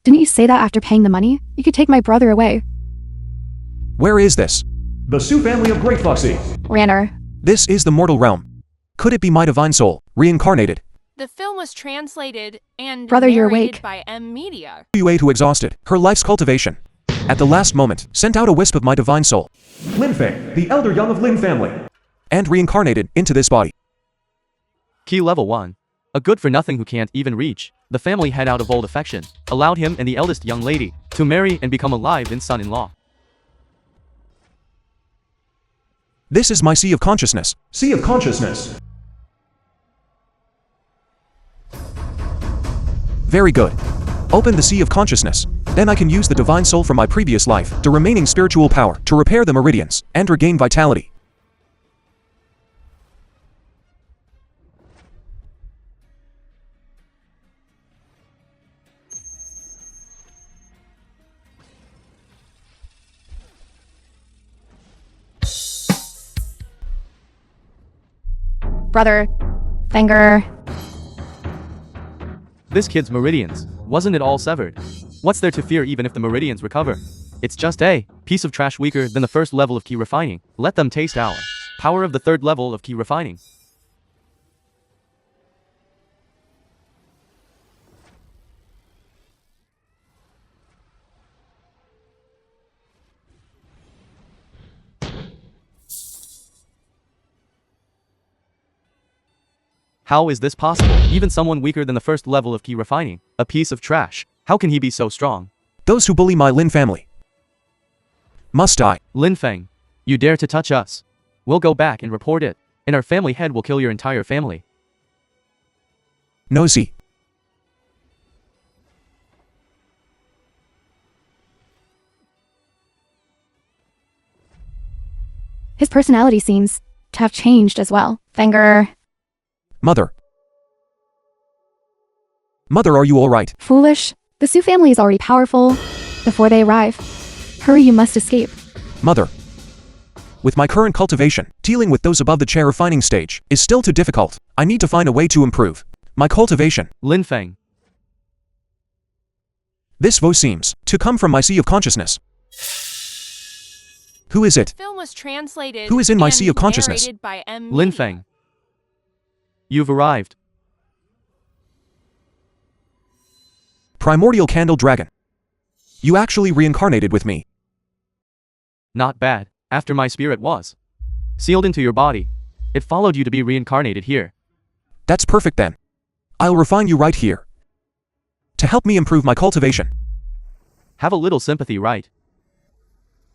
Didn't you say that after paying the money? You could take my brother away. Where is this? The Sioux family of Great Foxy. Ranner. This is the mortal realm. Could it be my divine soul, reincarnated? The film was translated and Brother, you're narrated awake. by M Media. UA who exhausted her life's cultivation. At the last moment, sent out a wisp of my divine soul. Lin Feng, the elder young of Lin family. And reincarnated into this body. Key level 1. A good-for-nothing who can't even reach the family head out of old affection, allowed him and the eldest young lady to marry and become a live-in son-in-law. This is my sea of consciousness. Sea of consciousness. Very good. Open the sea of consciousness. Then I can use the divine soul from my previous life, the remaining spiritual power, to repair the meridians, and regain vitality. Brother. Beggar. This kid's meridians, wasn't it all severed? What's there to fear even if the meridians recover? It's just a piece of trash weaker than the first level of key refining. Let them taste our power of the third level of key refining. How is this possible? Even someone weaker than the first level of key refining, a piece of trash. How can he be so strong? Those who bully my Lin family must die. Lin Feng, you dare to touch us? We'll go back and report it, and our family head will kill your entire family. Nosy. His personality seems to have changed as well. Beggar. Mother. Mother, are you all right? Foolish. The Sioux family is already powerful. Before they arrive. Hurry, you must escape. Mother. With my current cultivation, dealing with those above the chair refining stage is still too difficult. I need to find a way to improve my cultivation. Lin Feng. This voice seems to come from my sea of consciousness. Who is it? The film was translated Who is in my and sea of consciousness? narrated by M Lin Media. Feng. You've arrived. Primordial Candle Dragon. You actually reincarnated with me. Not bad. After my spirit was sealed into your body, it followed you to be reincarnated here. That's perfect then. I'll refine you right here. To help me improve my cultivation. Have a little sympathy, right?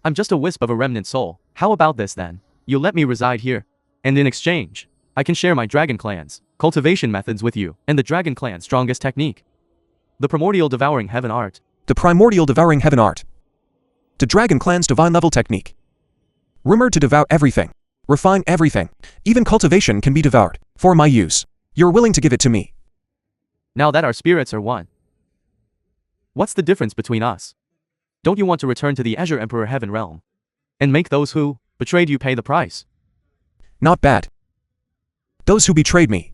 I'm just a wisp of a remnant soul. How about this then? You let me reside here. And in exchange, I can share my Dragon Clan's cultivation methods with you, and the Dragon Clan's strongest technique. The Primordial Devouring Heaven Art. The Primordial Devouring Heaven Art. The Dragon Clan's divine level technique. Rumored to devour everything. Refine everything. Even cultivation can be devoured. For my use. You're willing to give it to me. Now that our spirits are one, what's the difference between us? Don't you want to return to the Azure Emperor Heaven Realm? And make those who betrayed you pay the price? Not bad. Those who betrayed me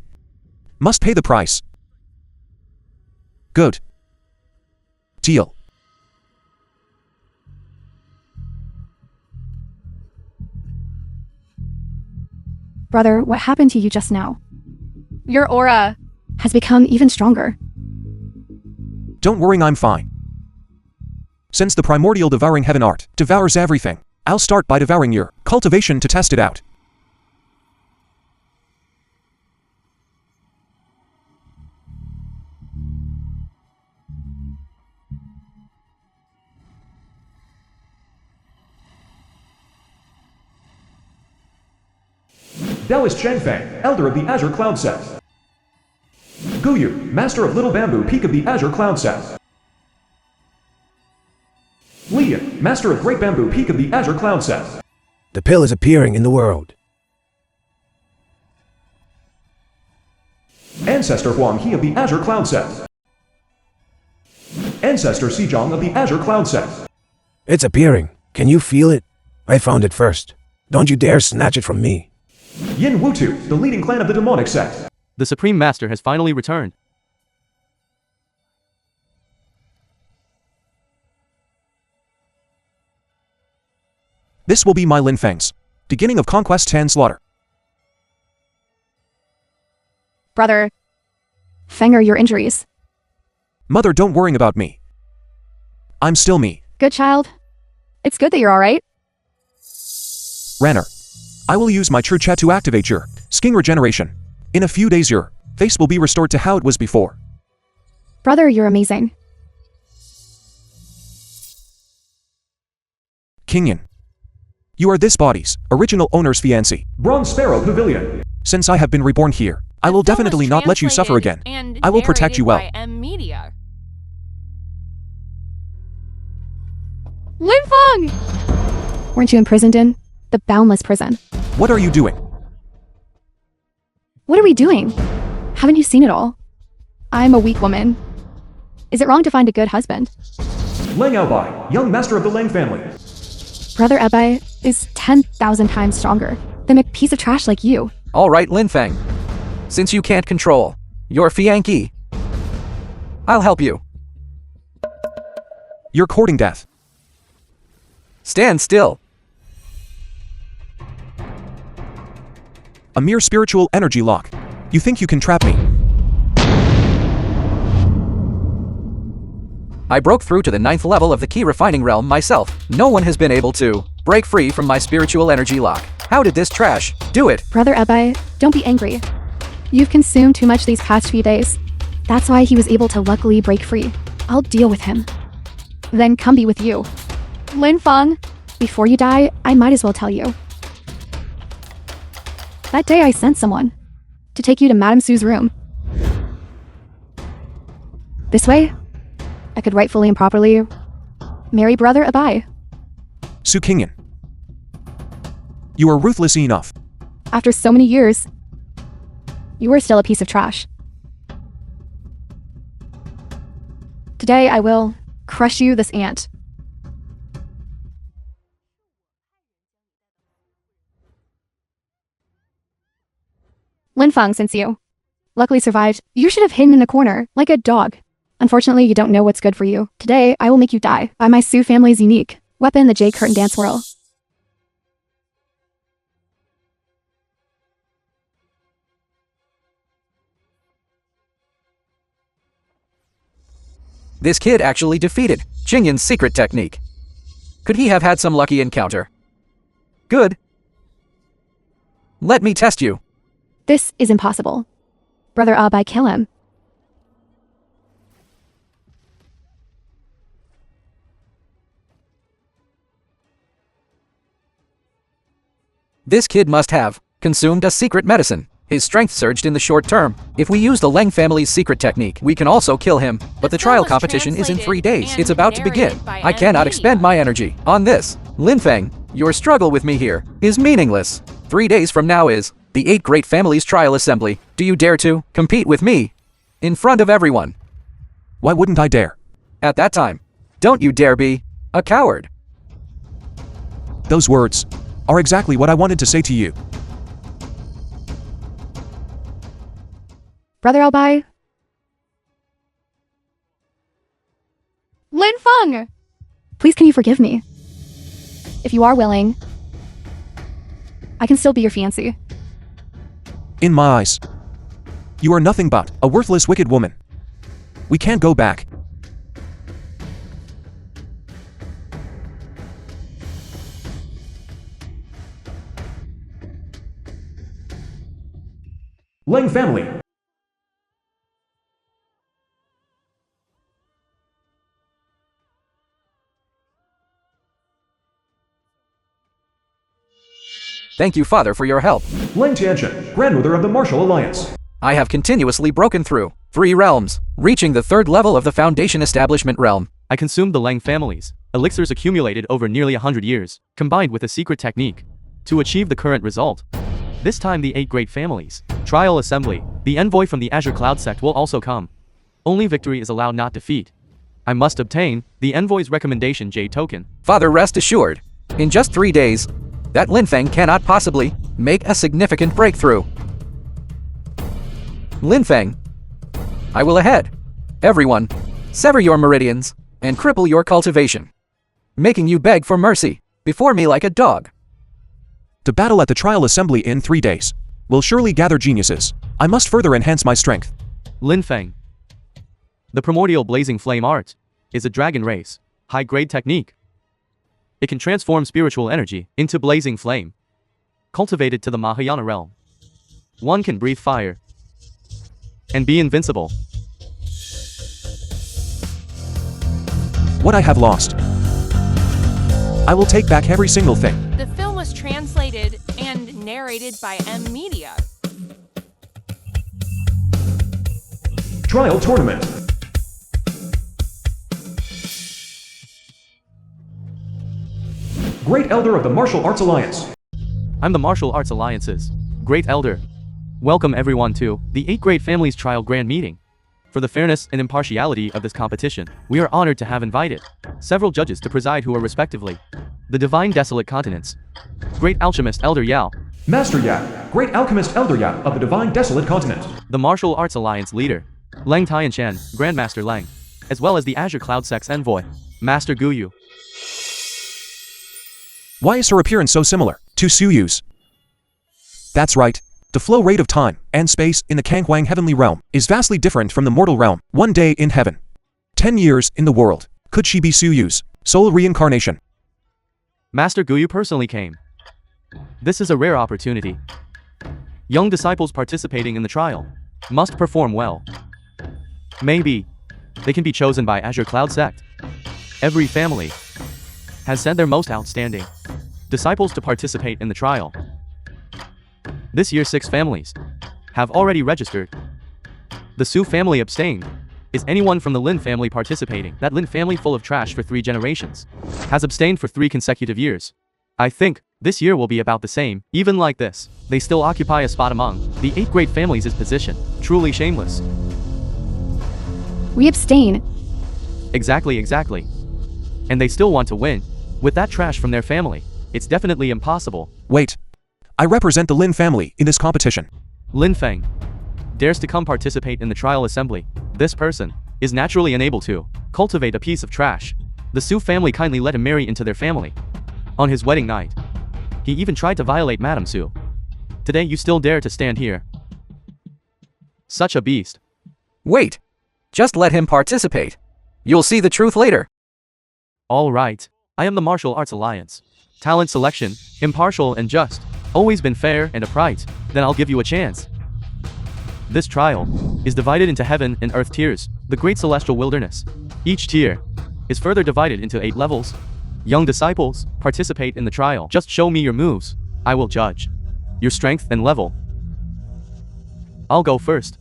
must pay the price. Good. Deal. Brother, what happened to you just now? Your aura has become even stronger. Don't worry, I'm fine. Since the Primordial Devouring Heaven Art devours everything, I'll start by devouring your cultivation to test it out. Taoist Changfeng, elder of the Azure Cloud Sect. Guyu, master of Little Bamboo Peak of the Azure Cloud Sect. Lian, master of Great Bamboo Peak of the Azure Cloud Sect. The pill is appearing in the world. Ancestor Huang He of the Azure Cloud Sect. Ancestor Sejong of the Azure Cloud Sect. It's appearing. Can you feel it? I found it first. Don't you dare snatch it from me. Yin Wutu, the leading clan of the demonic sect. The Supreme Master has finally returned. This will be my Lin Feng's beginning of conquest and slaughter. Brother, Fenger your injuries. Mother, don't worry about me. I'm still me. Good child. It's good that you're alright. Ranner. I will use my true chat to activate your skin regeneration. In a few days your face will be restored to how it was before. Brother, you're amazing. Kingyun. You are this body's original owner's fiancé. Bronze Sparrow Pavilion. Since I have been reborn here, I will The film was definitely not let you suffer again. translated and I will protect you well. narrated by Media. Lin Feng! Weren't you imprisoned in the boundless prison? What are you doing? What are we doing? Haven't you seen it all? I'm a weak woman. Is it wrong to find a good husband? Lang Aobai, young master of the Lang family. Brother Ebai is 10,000 times stronger than a piece of trash like you. All right, Lin Feng. Since you can't control your fiancé, I'll help you. You're courting death. Stand still. A mere spiritual energy lock. You think you can trap me? I broke through to the 9th level of the key refining realm myself. No one has been able to break free from my spiritual energy lock. How did this trash do it? Brother Ebai, don't be angry. You've consumed too much these past few days. That's why he was able to luckily break free. I'll deal with him. Then come be with you. Lin Feng, before you die, I might as well tell you. That day I sent someone to take you to Madame Sue's room. This way, I could rightfully and properly marry Brother Ebai. Su Kingyun. You are ruthless enough. After so many years, you are still a piece of trash. Today I will crush you this ant. Lin Feng sent you. Luckily survived. You should have hidden in a corner, like a dog. Unfortunately, you don't know what's good for you. Today, I will make you die by my Sue family's unique weapon, the Jade Curtain Dance Whirl. This kid actually defeated Qingyun's secret technique. Could he have had some lucky encounter? Good. Let me test you. This is impossible. Brother Ebai, kill him. This kid must have consumed a secret medicine. His strength surged in the short term. If we use the Leng family's secret technique, we can also kill him. But the film trial was competition is in 3 days. translated It's about to and begin. narrated by I cannot Media. expend my energy on this. Lin Feng, your struggle with me here is meaningless. 3 days from now is the 8 Great Families Trial Assembly. Do you dare to compete with me? In front of everyone. Why wouldn't I dare? At that time, don't you dare be a coward. Those words are exactly what I wanted to say to you. Brother Ebai. Lin Feng! Please, can you forgive me? If you are willing, I can still be your fiancé. In my eyes, you are nothing but a worthless, wicked woman. We can't go back. Lang family. Thank you, Father, for your help. Lang Tianchen, grandmother of the Martial Alliance. I have continuously broken through 3 realms, reaching the 3rd level of the Foundation Establishment realm. I consumed the Lang families, elixirs accumulated over nearly 100 years, combined with a secret technique, to achieve the current result. This time the 8 Great Families Trial Assembly, the envoy from the Azure Cloud Sect will also come. Only victory is allowed, not defeat. I must obtain the envoy's recommendation Jade token. Father, rest assured, in just 3 days, that Lin Feng cannot possibly make a significant breakthrough. Lin Feng, I will ahead. Everyone, sever your meridians and cripple your cultivation, making you beg for mercy. before me like a dog. To battle at the trial assembly in 3 days. Will surely gather geniuses. I must further enhance my strength. Lin Feng. The primordial blazing flame art is a dragon race, high-grade technique. It can transform spiritual energy into blazing flame. Cultivated to the Mahayana realm. One can breathe fire and be invincible. What I have lost, I will take back every single thing. The film was translated and narrated by M Media. Trial Tournament. Great Elder of the Martial Arts Alliance. I'm the Martial Arts Alliance's Great Elder. Welcome everyone to the 8 Great Families Trial Grand Meeting. For the fairness and impartiality of this competition, we are honored to have invited several judges to preside who are respectively the Divine Desolate Continents, Great Alchemist Elder Yao, Master Ya, Great Alchemist Elder Ya of the Divine Desolate Continent. the Martial Arts Alliance leader, Leng Tianshan, Grandmaster Leng, as well as the Azure Cloud Sect's envoy, Master Guyu. Why is her appearance so similar to Suyu's? That's right. The flow rate of time and space in the Kanghuang heavenly realm is vastly different from the mortal realm. 1 day in heaven, 10 years in the world. Could she be Suyu's soul reincarnation? Master Guyu personally came. This is a rare opportunity. Young disciples participating in the trial must perform well. Maybe they can be chosen by Azure Cloud Sect. Every family has sent their most outstanding disciples to participate in the trial. This year 6 families have already registered. The Su family abstained. Is anyone from the Lin family participating? That Lin family full of trash for 3 generations has abstained for 3 consecutive years. I think this year will be about the same. Even like this, they still occupy a spot among the 8 great families' position. Truly shameless. We abstain. Exactly. And they still want to win. With that trash from their family, it's definitely impossible. Wait. I represent the Lin family in this competition. Lin Feng dares to come participate in the trial assembly. This person is naturally unable to cultivate a piece of trash. The Su family kindly let him marry into their family. On his wedding night, he even tried to violate Madame Su. Today you still dare to stand here. Such a beast. Wait. Just let him participate. You'll see the truth later. All right. I am the Martial Arts Alliance. Talent selection, impartial and just. Always been fair and upright. Then I'll give you a chance. This trial is divided into heaven and earth tiers, the great celestial wilderness. Each tier is further divided into 8 levels. Young disciples participate in the trial. Just show me your moves. I will judge your strength and level. I'll go first.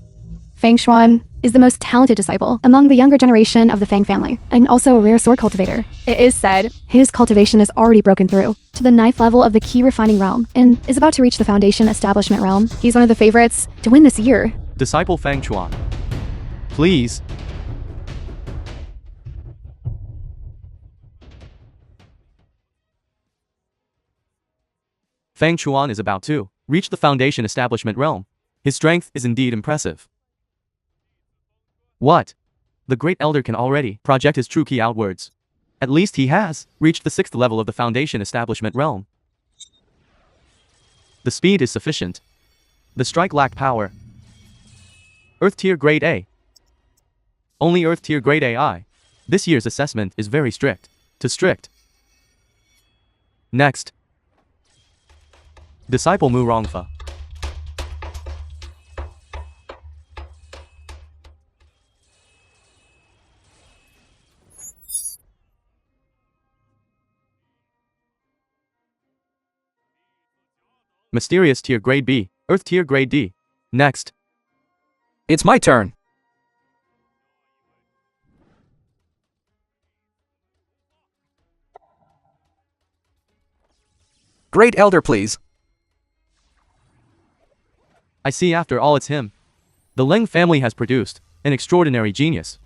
Fang Xuan is the most talented disciple among the younger generation of the Fang family, and also a rare sword cultivator. It is said his cultivation has already broken through to the 9th level of the key refining realm, and is about to reach the foundation establishment realm. He's one of the favorites to win this year. Disciple Fang Chuan. Please. Fang Chuan is about to reach the foundation establishment realm. His strength is indeed impressive. What? The Great Elder can already project his true ki outwards. At least he has reached the 6th level of the foundation establishment realm. The speed is sufficient. The strike lack power. Earth tier grade A. Only Earth tier grade AI. This year's assessment is very strict. To strict. Next. Disciple Mu Rongfa. Mysterious tier grade B, Earth tier grade D. Next. It's my turn. Great Elder, please. I see after all it's him. The Leng family has produced an extraordinary genius.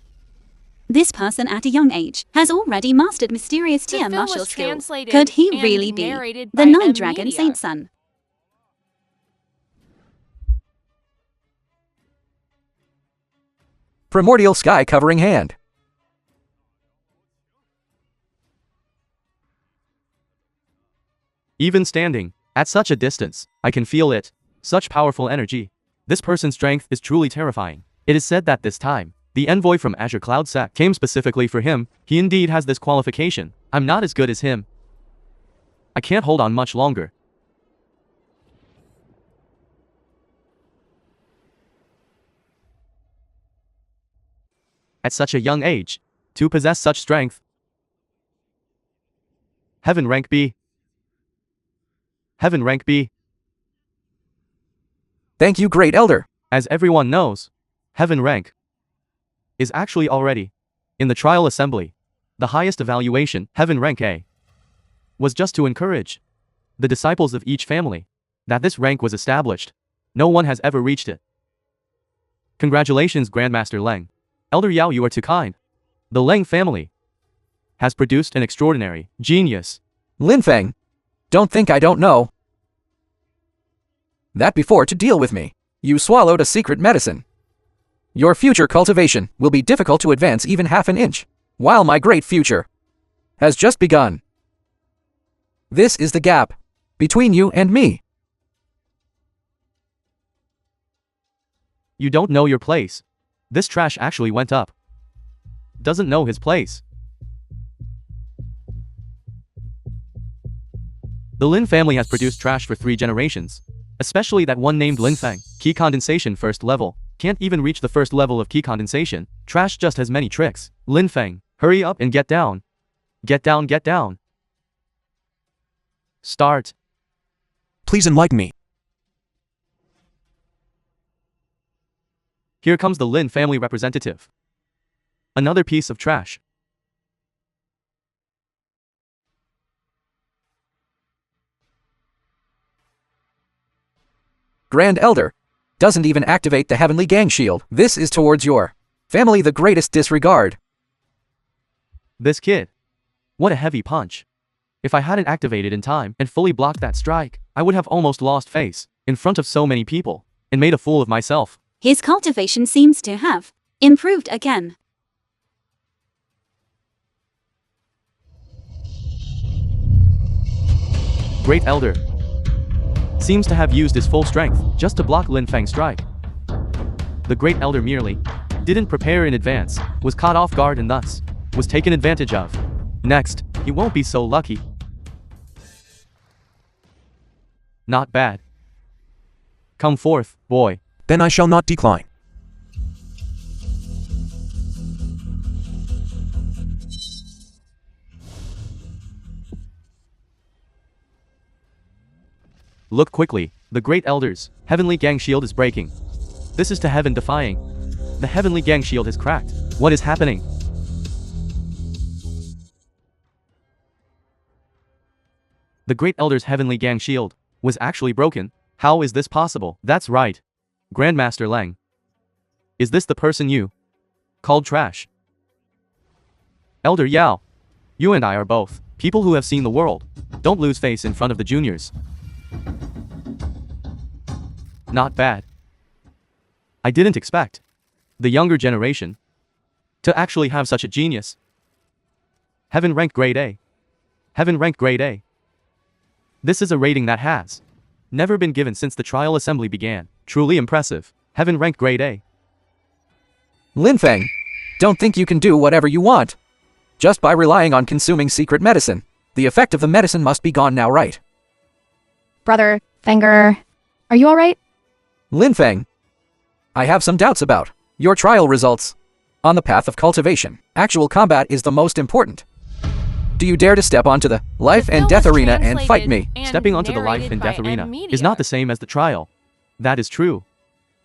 This person at a young age has already mastered mysterious The tier film martial was skill. translated Could he and really be narrated the by Nine M Dragon Media. Saint Son? Primordial sky covering hand. Even standing, at such a distance, I can feel it. Such powerful energy. This person's strength is truly terrifying. It is said that this time, the envoy from Azure Cloud Sect came specifically for him. He indeed has this qualification. I'm not as good as him. I can't hold on much longer. At such a young age, to possess such strength. Heaven rank B. Heaven rank B. Thank you, Great Elder. As everyone knows, Heaven rank is actually already in the trial assembly. The highest evaluation, Heaven rank A, was just to encourage the disciples of each family that this rank was established. No one has ever reached it. Congratulations, Grandmaster Leng. Elder Yao, you are too kind. The Leng family has produced an extraordinary genius. Linfeng, don't think I don't know that before to deal with me, you swallowed a secret medicine. Your future cultivation will be difficult to advance even half an inch, while my great future has just begun. This is the gap between you and me. You don't know your place. This trash actually went up. Doesn't know his place. The Lin family has produced trash for 3 generations. Especially that one named Linfeng. Key condensation first level. Can't even reach the first level of key condensation. Trash just has many tricks. Linfeng, hurry up and get down. Get down, get down. Start. Please enlighten me. Here comes the Lin family representative. Another piece of trash. Grand Elder doesn't even activate the Heavenly Gang Shield. This is towards your family the greatest disregard. This kid. What a heavy punch. If I hadn't activated in time and fully blocked that strike, I would have almost lost face in front of so many people and made a fool of myself. His cultivation seems to have improved again. Great Elder seems to have used his full strength just to block Linfeng's strike. The Great Elder merely didn't prepare in advance, was caught off guard and thus was taken advantage of. Next, he won't be so lucky. Not bad. Come forth, boy. Then I shall not decline. Look quickly, the Great Elder's Heavenly Gang Shield is breaking. This is to Heaven Defying. The Heavenly Gang Shield has cracked. What is happening? The Great Elder's Heavenly Gang Shield was actually broken. How is this possible? That's right. Grandmaster Leng. Is this the person you called trash? Elder Yao. You and I are both people who have seen the world. Don't lose face in front of the juniors. Not bad. I didn't expect the younger generation to actually have such a genius. Heaven ranked grade A. Heaven ranked grade A. This is a rating that has never been given since the trial assembly began. Truly impressive. Heaven ranked grade A. Linfeng, don't think you can do whatever you want just by relying on consuming secret medicine. The effect of the medicine must be gone now, right? Brother, Beggar, are you alright? Linfeng, I have some doubts about your trial results. On the path of cultivation, actual combat is the most important. Do you dare to step onto the life and death arena and fight me? Stepping onto the life and death arena is not the same as the trial. That is true.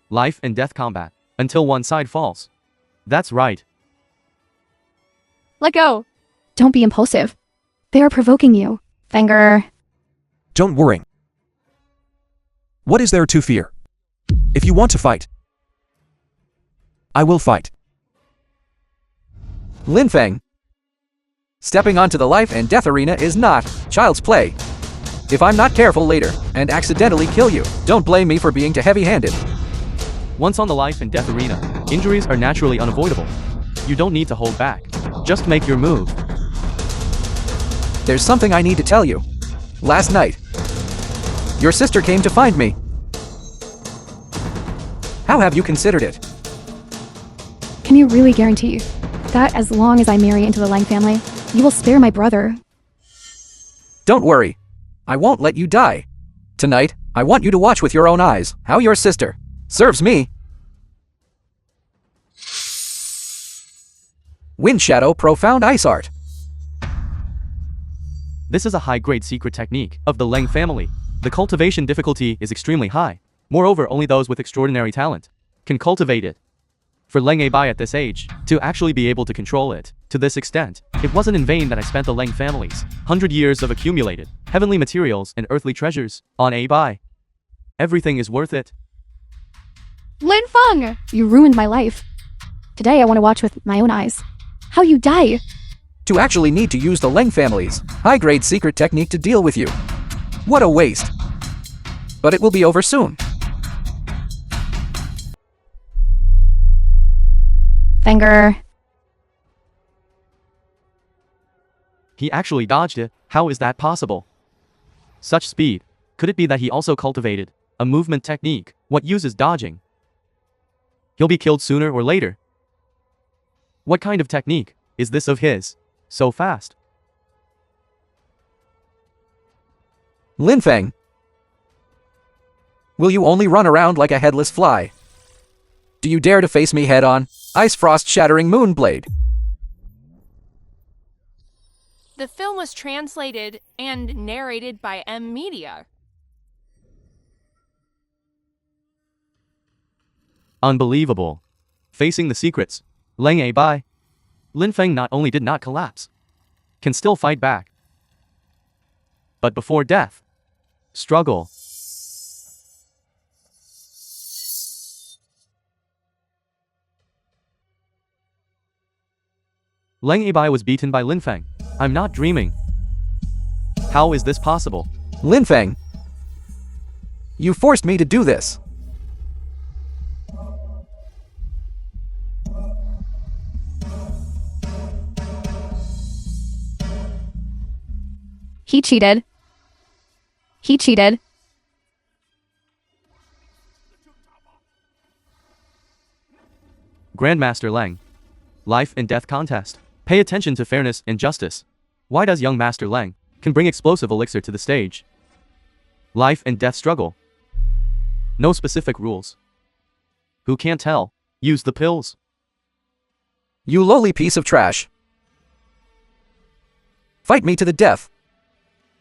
Life and death combat, until one side falls. That's right. Let go. Don't be impulsive. They are provoking you, Beggar. Don't worry. What is there to fear? If you want to fight, I will fight. Linfeng, stepping onto the life and death arena is not child's play. If I'm not careful later and accidentally kill you, don't blame me for being too heavy-handed. Once on the life and death arena, injuries are naturally unavoidable. You don't need to hold back. Just make your move. There's something I need to tell you. Last night, Your sister came to find me. How have you considered it? Can you really guarantee that as long as I marry into the Lang family, you will spare my brother? Don't worry. I won't let you die. Tonight, I want you to watch with your own eyes how your sister serves me. Wind Shadow Profound Ice Art. This is a high-grade secret technique of the Lang family. The cultivation difficulty is extremely high. Moreover, only those with extraordinary talent can cultivate it. For Lang Abai at this age, to actually be able to control it, to this extent, it wasn't in vain that I spent the Lang family's 100 years of accumulated heavenly materials and earthly treasures on Abai. Everything is worth it. Lin Feng! You ruined my life. Today I want to watch with my own eyes how you die. To actually need to use the Lang family's high-grade secret technique to deal with you. What a waste. But it will be over soon. Beggar. He actually dodged it. How is that possible? Such speed. Could it be that he also cultivated a movement technique? What uses dodging? He'll be killed sooner or later. What kind of technique is this of his? So fast. Lin Feng. Will you only run around like a headless fly? Do you dare to face me head-on? Ice Frost Shattering Moonblade. The film was translated and narrated by M Media. Unbelievable. Facing the secrets, Lang Abai, Lin Feng not only did not collapse, can still fight back. But before death, struggle. Lang Abai was beaten by Lin Feng. I'm not dreaming. How is this possible? Lin Feng. You forced me to do this. He cheated. He cheated. Grandmaster Lang. Life and death contest. Pay attention to fairness and justice. Why does young Master Lang can bring explosive elixir to the stage? Life and death struggle. No specific rules. Who can't tell? Use the pills. You lowly piece of trash. Fight me to the death.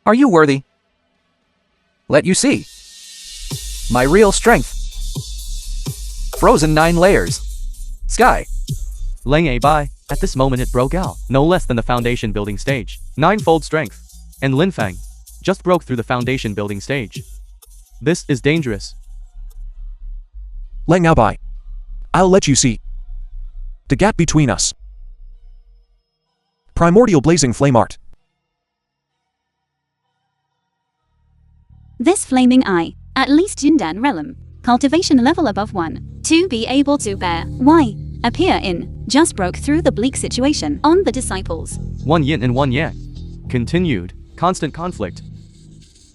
Are you worthy? Let you see. My real strength. Frozen 9 layers. Sky. Lang Abai, at this moment it broke out, no less than the foundation building stage. 9-fold strength. And Lin Feng just broke through the foundation building stage. This is dangerous. Lang Abai. I'll let you see the gap between us. Primordial blazing flame art. This flaming eye, at least Jindan realm, cultivation level above 1, to be able to bear, why, appear in, just broke through the bleak situation on the disciples. One yin and one yang. Continued, constant conflict.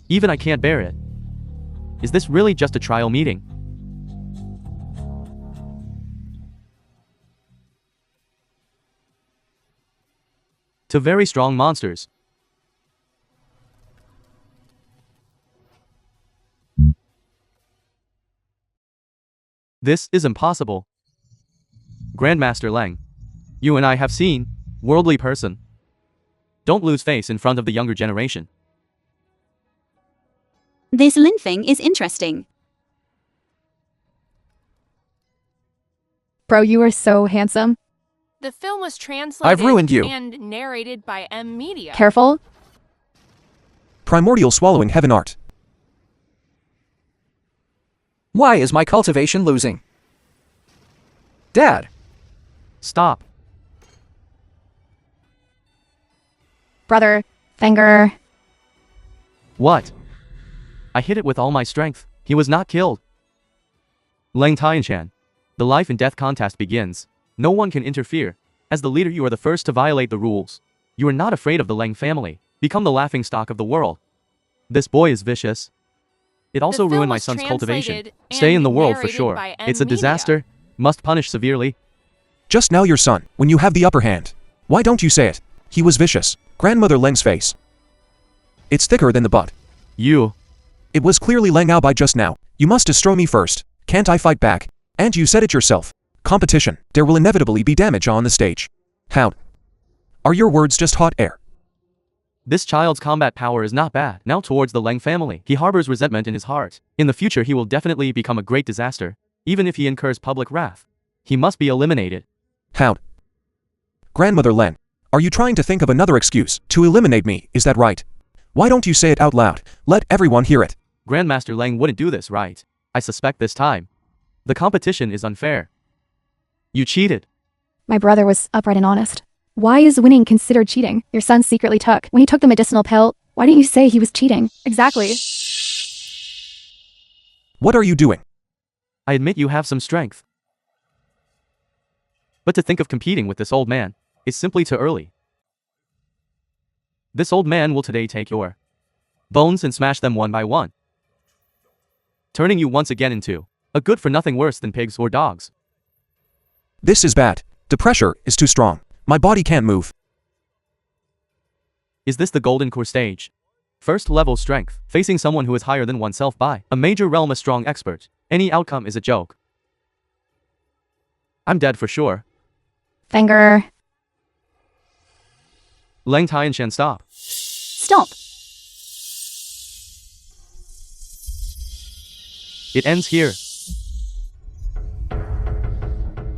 Even I can't bear it. Is this really just a trial meeting? To very strong monsters. This is impossible. Grandmaster Lang, you and I have seen, worldly person. Don't lose face in front of the younger generation. This Lin Feng is interesting. Bro, you are so handsome. The film was translated I've ruined you. and narrated by M Media. Careful. Primordial swallowing heaven art. Why is my cultivation losing? Dad. Stop. Brother. Beggar. What? I hit it with all my strength. He was not killed. Lang Tianshan. The life and death contest begins. No one can interfere. As the leader, you are the first to violate the rules. You are not afraid of the Lang family. Become the laughingstock of the world. This boy is vicious. It also film ruined my was son's cultivation. translated Stay in the and world for narrated sure. by It's a media. disaster. Must punish severely. Just now your son, when you have the upper hand. Why don't you say it? He was vicious. Grandmother Leng's face. It's thicker than the butt. You. It was clearly Leng Ao by just now. You must destroy me first. Can't I fight back? And you said it yourself. Competition. There will inevitably be damage on the stage. How? Are your words just hot air? This child's combat power is not bad. Now towards the Leng family, he harbors resentment in his heart. In the future he will definitely become a great disaster. Even if he incurs public wrath. He must be eliminated. How? Grandmother Len, are you trying to think of another excuse to eliminate me, is that right? Why don't you say it out loud? Let everyone hear it. Grandmaster Leng wouldn't do this, right? I suspect this time. The competition is unfair. You cheated. My brother was upright and honest. Why is winning considered cheating? Your son secretly took. When he took the medicinal pill, why didn't you say he was cheating? Exactly. What are you doing? I admit you have some strength. But to think of competing with this old man is simply too early. This old man will today take your bones and smash them one by one, turning you once again into a good-for-nothing worse than pigs or dogs. This is bad. The pressure is too strong. My body can't move. Is this the golden core stage? First level strength, facing someone who is higher than oneself by a major realm, a strong expert. Any outcome is a joke. I'm dead for sure. Beggar. Leng Tianshan, stop. Stop. It ends here.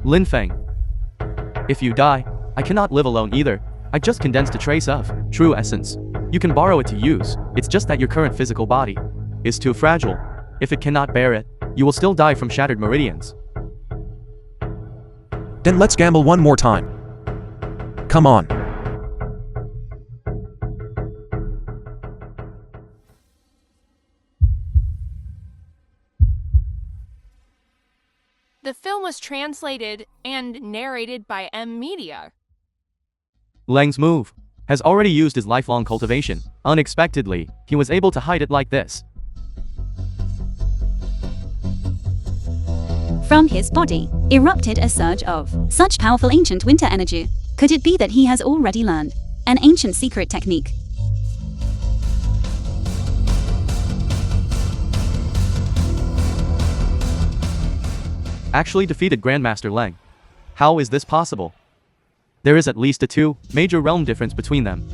Lin Feng. If you die, I cannot live alone either. I just condensed a trace of true essence. You can borrow it to use. It's just that your current physical body is too fragile. If it cannot bear it, you will still die from shattered meridians. Then let's gamble one more time. Come on. The film was translated and narrated by Media. Leng's move has already used his lifelong cultivation. Unexpectedly, he was able to hide it like this. From his body erupted a surge of such powerful ancient winter energy. Could it be that he has already learned an ancient secret technique? Actually defeated Grandmaster Leng. How is this possible? There is at least a 2 major realm difference between them.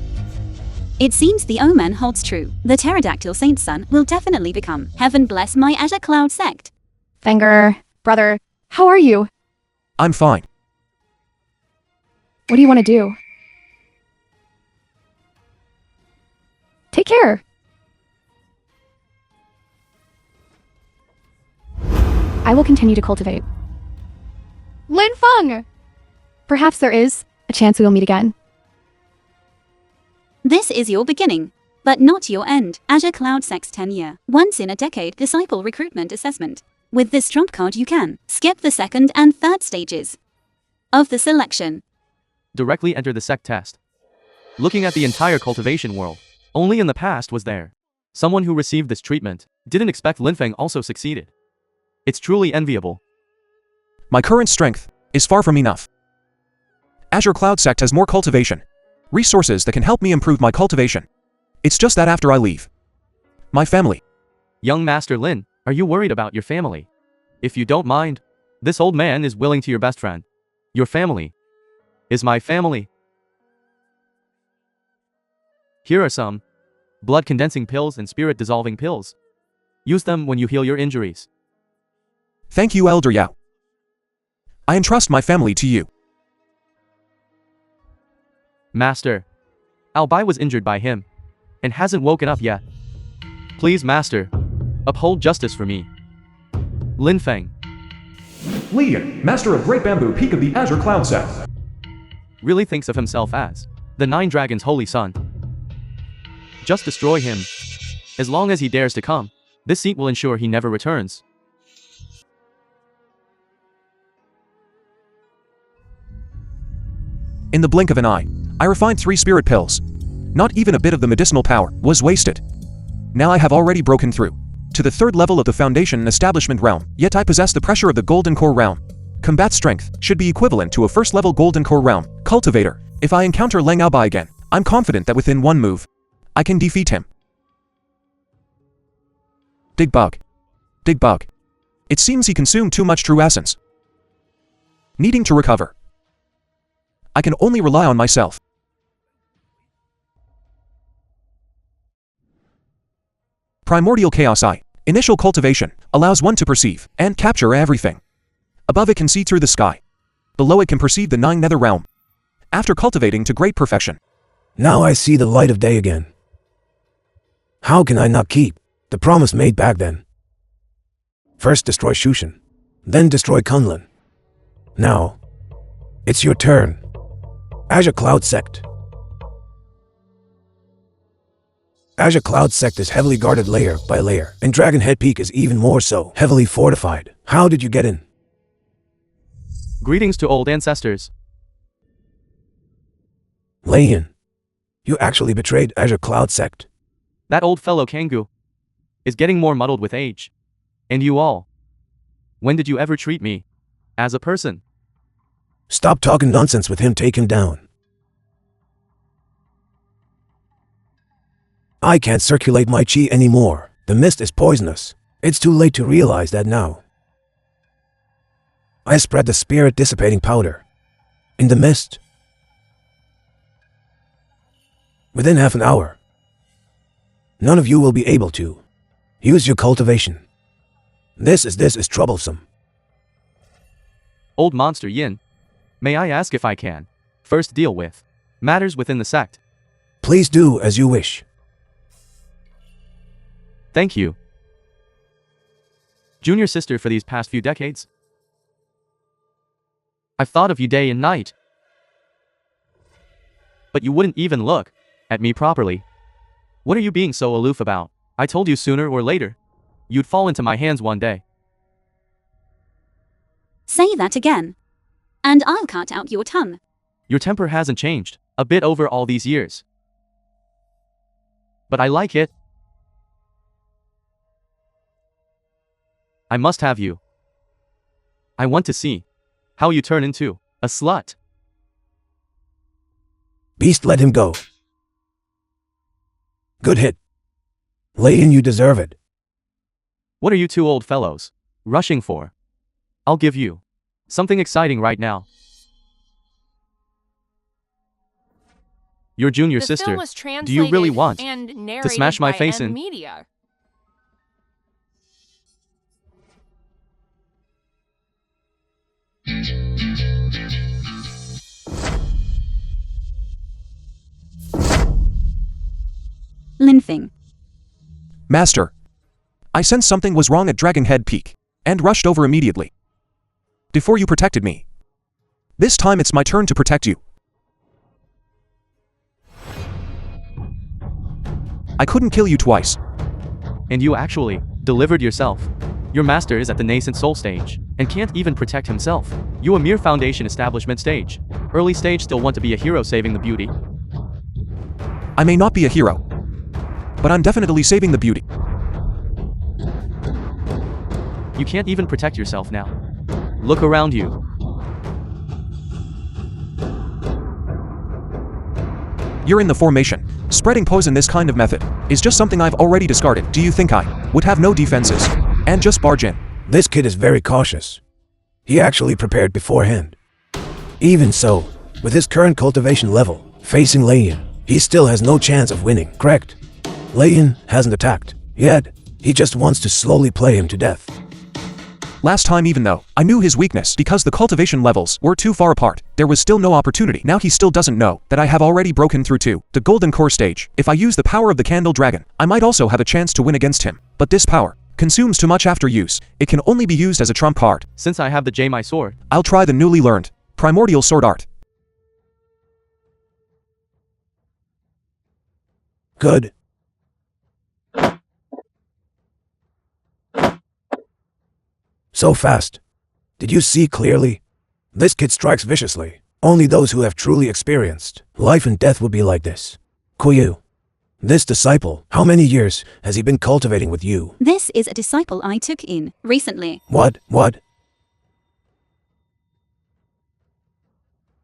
It seems the omen holds true. The pterodactyl saint's son will definitely become heaven bless my Azure Cloud Sect. Beggar. Brother. How are you? I'm fine. What do you want to do? Take care. I will continue to cultivate. Lin Feng! Perhaps there is a chance we will meet again. This is your beginning, but not your end. Azure Cloud Sect's 10-year, once in a decade disciple recruitment assessment. With this trump card you can skip the second and third stages of the selection. Directly enter the Sect test. Looking at the entire cultivation world, only in the past was there someone who received this treatment. Didn't expect Lin Feng also succeeded. It's truly enviable. My current strength is far from enough. Azure Cloud Sect has more cultivation resources that can help me improve my cultivation. It's just that after I leave my family. Young Master Lin, are you worried about your family? If you don't mind, this old man is willing to your best friend. Your family is my family. Here are some blood condensing pills and spirit dissolving pills. Use them when you heal your injuries. Thank you, Elder Yao. I entrust my family to you. Master, Albai was injured by him and hasn't woken up yet. Please, Master, uphold justice for me. Lin Feng Leon, master of Great Bamboo Peak of the Azure Cloud Sect. really thinks of himself as the 9 Dragons' holy son. Just destroy him. As long as he dares to come, this seat will ensure he never returns. In the blink of an eye, I refined 3 spirit pills. Not even a bit of the medicinal power was wasted. Now I have already broken through to the 3rd level of the Foundation and Establishment realm, yet I possess the pressure of the Golden Core realm. Combat strength should be equivalent to a 1st level Golden Core realm. Cultivator. If I encounter Leng Aobai again, I'm confident that within one move, I can defeat him. Dig bug. Dig bug. It seems he consumed too much true essence. Needing to recover. I can only rely on myself. Primordial Chaos Eye. Initial cultivation allows one to perceive and capture everything. Above it can see through the sky. Below it can perceive the 9 nether realm. After cultivating to great perfection. Now I see the light of day again. How can I not keep the promise made back then? First destroy Shushan, then destroy Kunlun. Now, it's your turn. Azure Cloud Sect. Azure Cloud Sect is heavily guarded layer by layer, and Dragonhead Peak is even more so, heavily fortified. How did you get in? Greetings to old ancestors. Leyin, you actually betrayed Azure Cloud Sect. That old fellow Kangoo is getting more muddled with age. And you all. When did you ever treat me as a person? Stop talking nonsense with him, take him down. I can't circulate my chi anymore. The mist is poisonous. It's too late to realize that now. I spread the spirit dissipating powder in the mist. Within half an hour, none of you will be able to use your cultivation. This is troublesome. Old monster Yin, may I ask if I can first deal with matters within the sect? Please do as you wish. Thank you. Junior sister for these past few decades. I've thought of you day and night. But you wouldn't even look at me properly. What are you being so aloof about? I told you sooner or later, you'd fall into my hands one day. Say that again. And I'll cut out your tongue. Your temper hasn't changed a bit over all these years. But I like it. I must have you. I want to see how you turn into a slut. Beast, let him go. Good hit. Leyin, you deserve it. What are you two old fellows rushing for? I'll give you something exciting right now. Your junior The sister, film was do you really translated want and to narrated smash my by face in? Media. Linfing. Master. I sensed something was wrong at Dragonhead Peak, and rushed over immediately. Before you protected me. This time it's my turn to protect you. I couldn't kill you twice. And you actually delivered yourself. Your master is at the nascent soul stage, and can't even protect himself. You a mere foundation establishment stage. Early stage still want to be a hero saving the beauty. I may not be a hero, but I'm definitely saving the beauty. You can't even protect yourself now. Look around you. You're in the formation. Spreading poison this kind of method is just something I've already discarded. Do you think I would have no defenses and just barge in? This kid is very cautious. He actually prepared beforehand. Even so, with his current cultivation level, facing Leyin, he still has no chance of winning, correct? Leyin hasn't attacked yet. He just wants to slowly play him to death. Last time, even though I knew his weakness because the cultivation levels were too far apart, there was still no opportunity. Now he still doesn't know that I have already broken through to the golden core stage. If I use the power of the candle dragon, I might also have a chance to win against him. But this power consumes too much after use. It can only be used as a trump card. Since I have the J my sword, I'll try the newly learned primordial sword art. Good. So fast. Did you see clearly? This kid strikes viciously. Only those who have truly experienced life and death would be like this. Kuyu. This disciple, how many years has he been cultivating with you? This is a disciple I took in recently. What?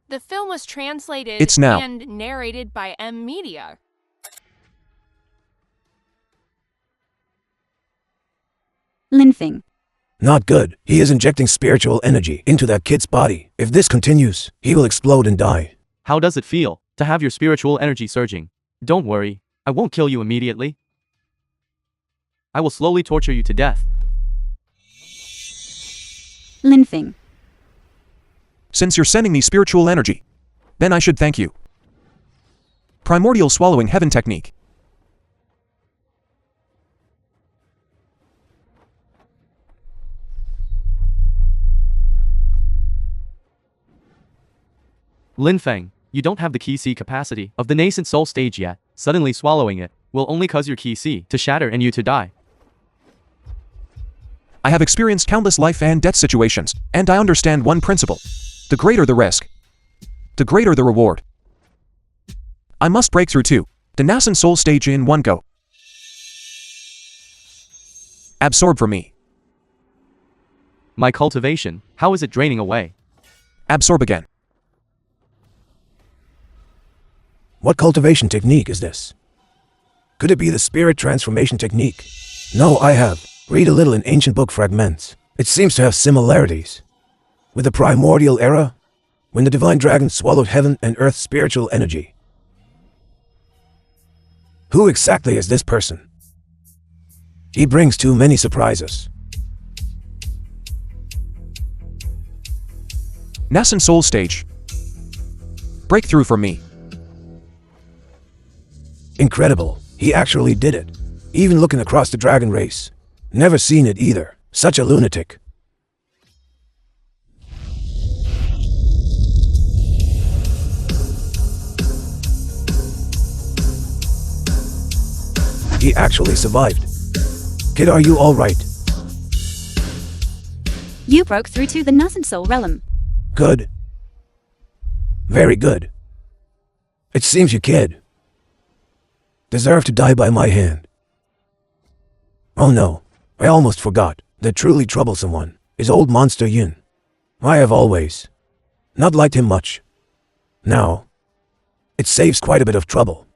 The film was translated It's now. and narrated by Media. Linfing. Not good. He is injecting spiritual energy into that kid's body. If this continues, he will explode and die. How does it feel to have your spiritual energy surging? Don't worry, I won't kill you immediately. I will slowly torture you to death. Linfing. Since you're sending me spiritual energy, then I should thank you. Primordial swallowing heaven technique. Linfeng, you don't have the Ki C capacity of the nascent soul stage yet. Suddenly swallowing it will only cause your Ki C to shatter and you to die. I have experienced countless life and death situations, and I understand one principle. The greater the risk, the greater the reward. I must break through the nascent soul stage in one go. Absorb for me. My cultivation, how is it draining away? Absorb again. What cultivation technique is this? Could it be the spirit transformation technique? No, I have. Read a little in ancient book fragments. It seems to have similarities. With the primordial era, when the divine dragon swallowed heaven and earth's spiritual energy. Who exactly is this person? He brings too many surprises. Nascent soul stage. Breakthrough for me. Incredible. He actually did it. Even looking across the dragon race. Never seen it either. Such a lunatic. He actually survived. Kid, are you alright? You broke through to the nascent soul realm. Good. Very good. It seems you, kid, deserve to die by my hand. Oh no, I almost forgot. The truly troublesome one is old monster Yun. I have always not liked him much. Now, it saves quite a bit of trouble.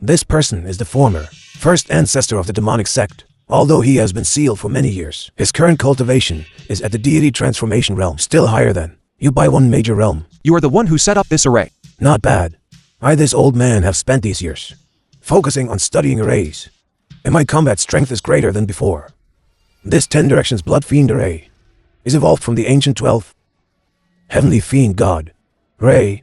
This person is the former first ancestor of the demonic sect. Although he has been sealed for many years, his current cultivation is at the deity transformation realm, still higher than you by one major realm. You are the one who set up this array. Not bad. I, this old man, have spent these years focusing on studying arrays, and my combat strength is greater than before. This 10 Directions Blood Fiend array is evolved from the ancient 12th Heavenly Fiend God Ray.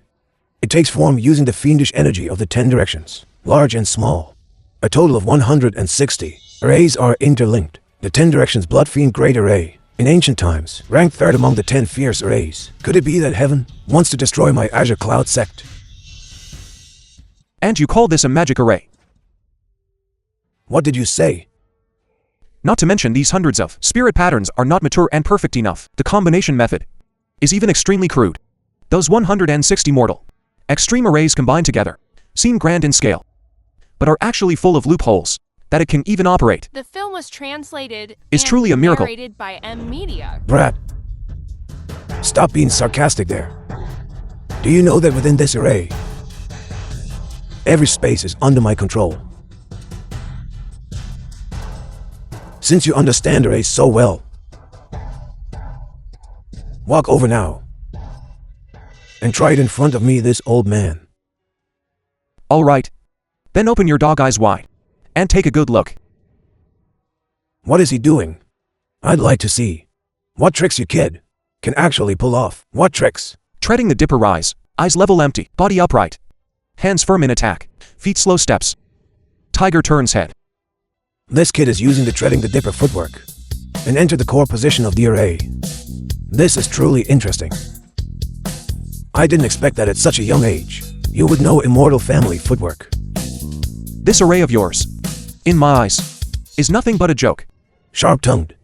It takes form using the fiendish energy of the 10 Directions, large and small. A total of 160 arrays are interlinked. The 10 Directions Blood Fiend Great Array, in ancient times, ranked third among the 10 fierce arrays. Could it be that heaven wants to destroy my Azure Cloud sect? And you call this a magic array? What did you say? Not to mention these hundreds of spirit patterns are not mature and perfect enough. The combination method is even extremely crude. Those 160 mortal extreme arrays combined together seem grand in scale, but are actually full of loopholes that it can even operate. The film was translated Is and truly a miracle. narrated by Media. Brat, stop being sarcastic there. Do you know that within this array, every space is under my control? Since you understand arrays so well, walk over now and try it in front of me, this old man. All right. Then open your dog eyes wide and take a good look. What is he doing? I'd like to see what tricks you, kid, can actually pull off. What tricks? Treading the dipper rise, eyes level empty, body upright, hands firm in attack, feet slow steps. Tiger turns head. This kid is using the treading the dipper footwork and enter the core position of the array. This is truly interesting. I didn't expect that at such a young age you would know immortal family footwork. This array of yours, in my eyes, is nothing but a joke. Sharp-tongued.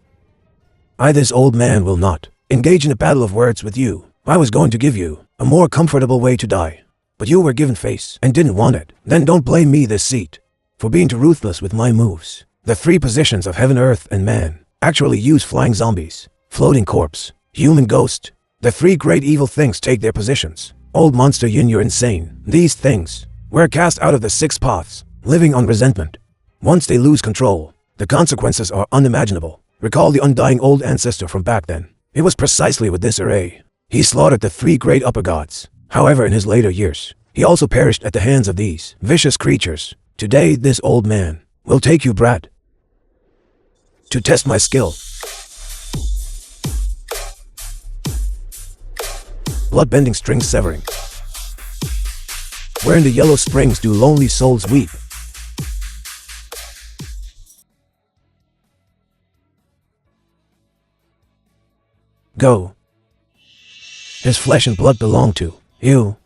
I, this old man, will not engage in a battle of words with you. I was going to give you a more comfortable way to die, but you were given face and didn't want it. Then don't blame me this seat. for being too ruthless with my moves. The three positions of heaven, earth, and man actually use flying zombies, floating corpse, human ghost. The three great evil things take their positions. Old monster Yin, you're insane. These things were cast out of the six paths, living on resentment. Once they lose control, the consequences are unimaginable. Recall the undying old ancestor from back then. It was precisely with this array he slaughtered the three great upper gods. However, in his later years, he also perished at the hands of these vicious creatures. Today, this old man will take you, Brad, to test my skill. Blood-bending string severing. Where in the yellow springs do lonely souls weep? Go. His flesh and blood belong to you.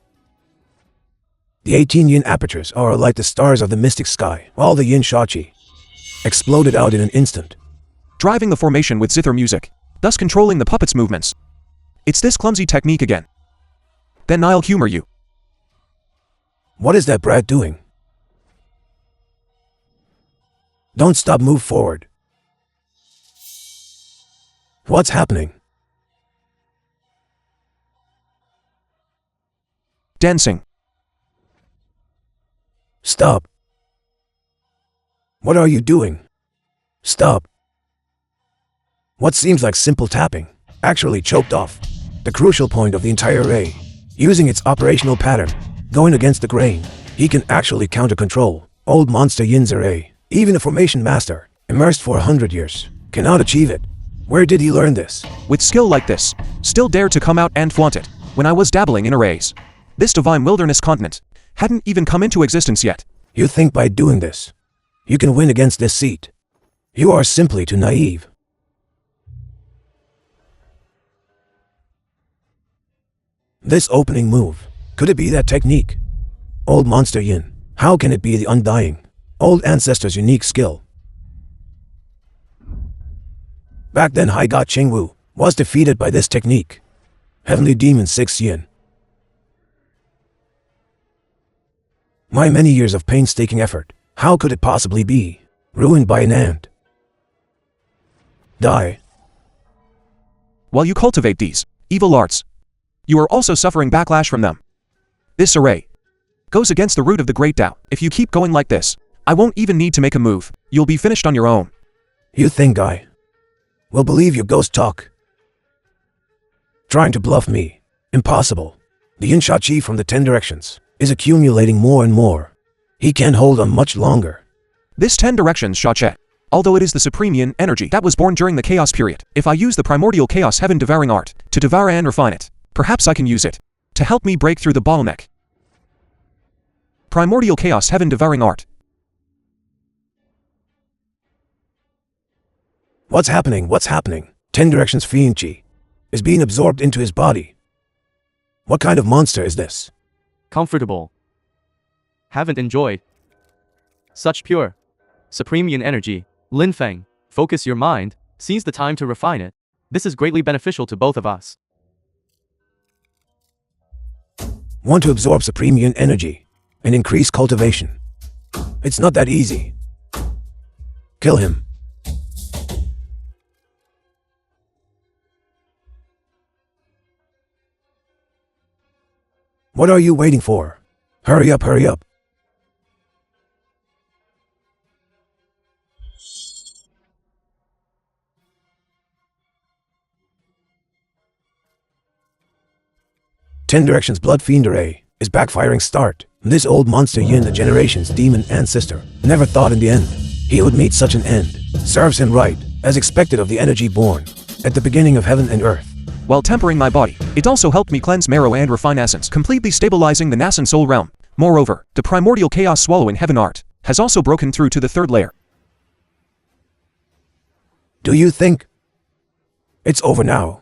The 18 yin apertures are like the stars of the mystic sky. All the yin shachi exploded out in an instant, Driving the formation with zither music, thus controlling the puppet's movements. It's this clumsy technique again. Then I'll humor you. What is that Brad doing? Don't stop, move forward. What's happening? Dancing. Stop. What are you doing? Stop. What seems like simple tapping actually choked off the crucial point of the entire array. Using its operational pattern, going against the grain, he can actually counter-control old monster Yin's array. Even a formation master, immersed for 100 years, cannot achieve it. Where did he learn this? With skill like this, still dared to come out and flaunt it, when I was dabbling in arrays. This divine wilderness continent hadn't even come into existence yet. You think by doing this, you can win against this seat? You are simply too naive. This opening move, could it be that technique? Old monster Yin, how can it be the undying old ancestor's unique skill? Back then High God Qingwu was defeated by this technique. Heavenly Demon 6 Yin. My many years of painstaking effort, how could it possibly be ruined by an ant? Die. While you cultivate these evil arts, you are also suffering backlash from them. This array goes against the root of the great Tao. If you keep going like this, I won't even need to make a move. You'll be finished on your own. You think I will believe your ghost talk? Trying to bluff me? Impossible. The Yin Sha Qi from the 10 directions is accumulating more and more. He can't hold on much longer. This 10 directions Sha Che, although it is the supreme Yin energy that was born during the chaos period, if I use the primordial chaos heaven devouring art to devour and refine it, perhaps I can use it to help me break through the bottleneck. Primordial chaos heaven devouring art. What's happening? What's happening? 10 directions fiend chi is being absorbed into his body. What kind of monster is this? Comfortable. Haven't enjoyed such pure, supreme Yin energy. Lin Feng, focus your mind, seize the time to refine it. This is greatly beneficial to both of us. Want to absorb supreme Yin energy and increase cultivation. It's not that easy. Kill him. What are you waiting for? Hurry up, hurry up. Ten Directions Blood Fiend Array is backfiring start. This old monster Yin, the generation's demon ancestor, never thought in the end he would meet such an end. Serves him right, as expected of the energy born at the beginning of heaven and earth. While tempering my body, it also helped me cleanse marrow and refine essence, completely stabilizing the Nas and soul realm. Moreover, the primordial chaos swallowing heaven art has also broken through to the third layer. Do you think it's over now?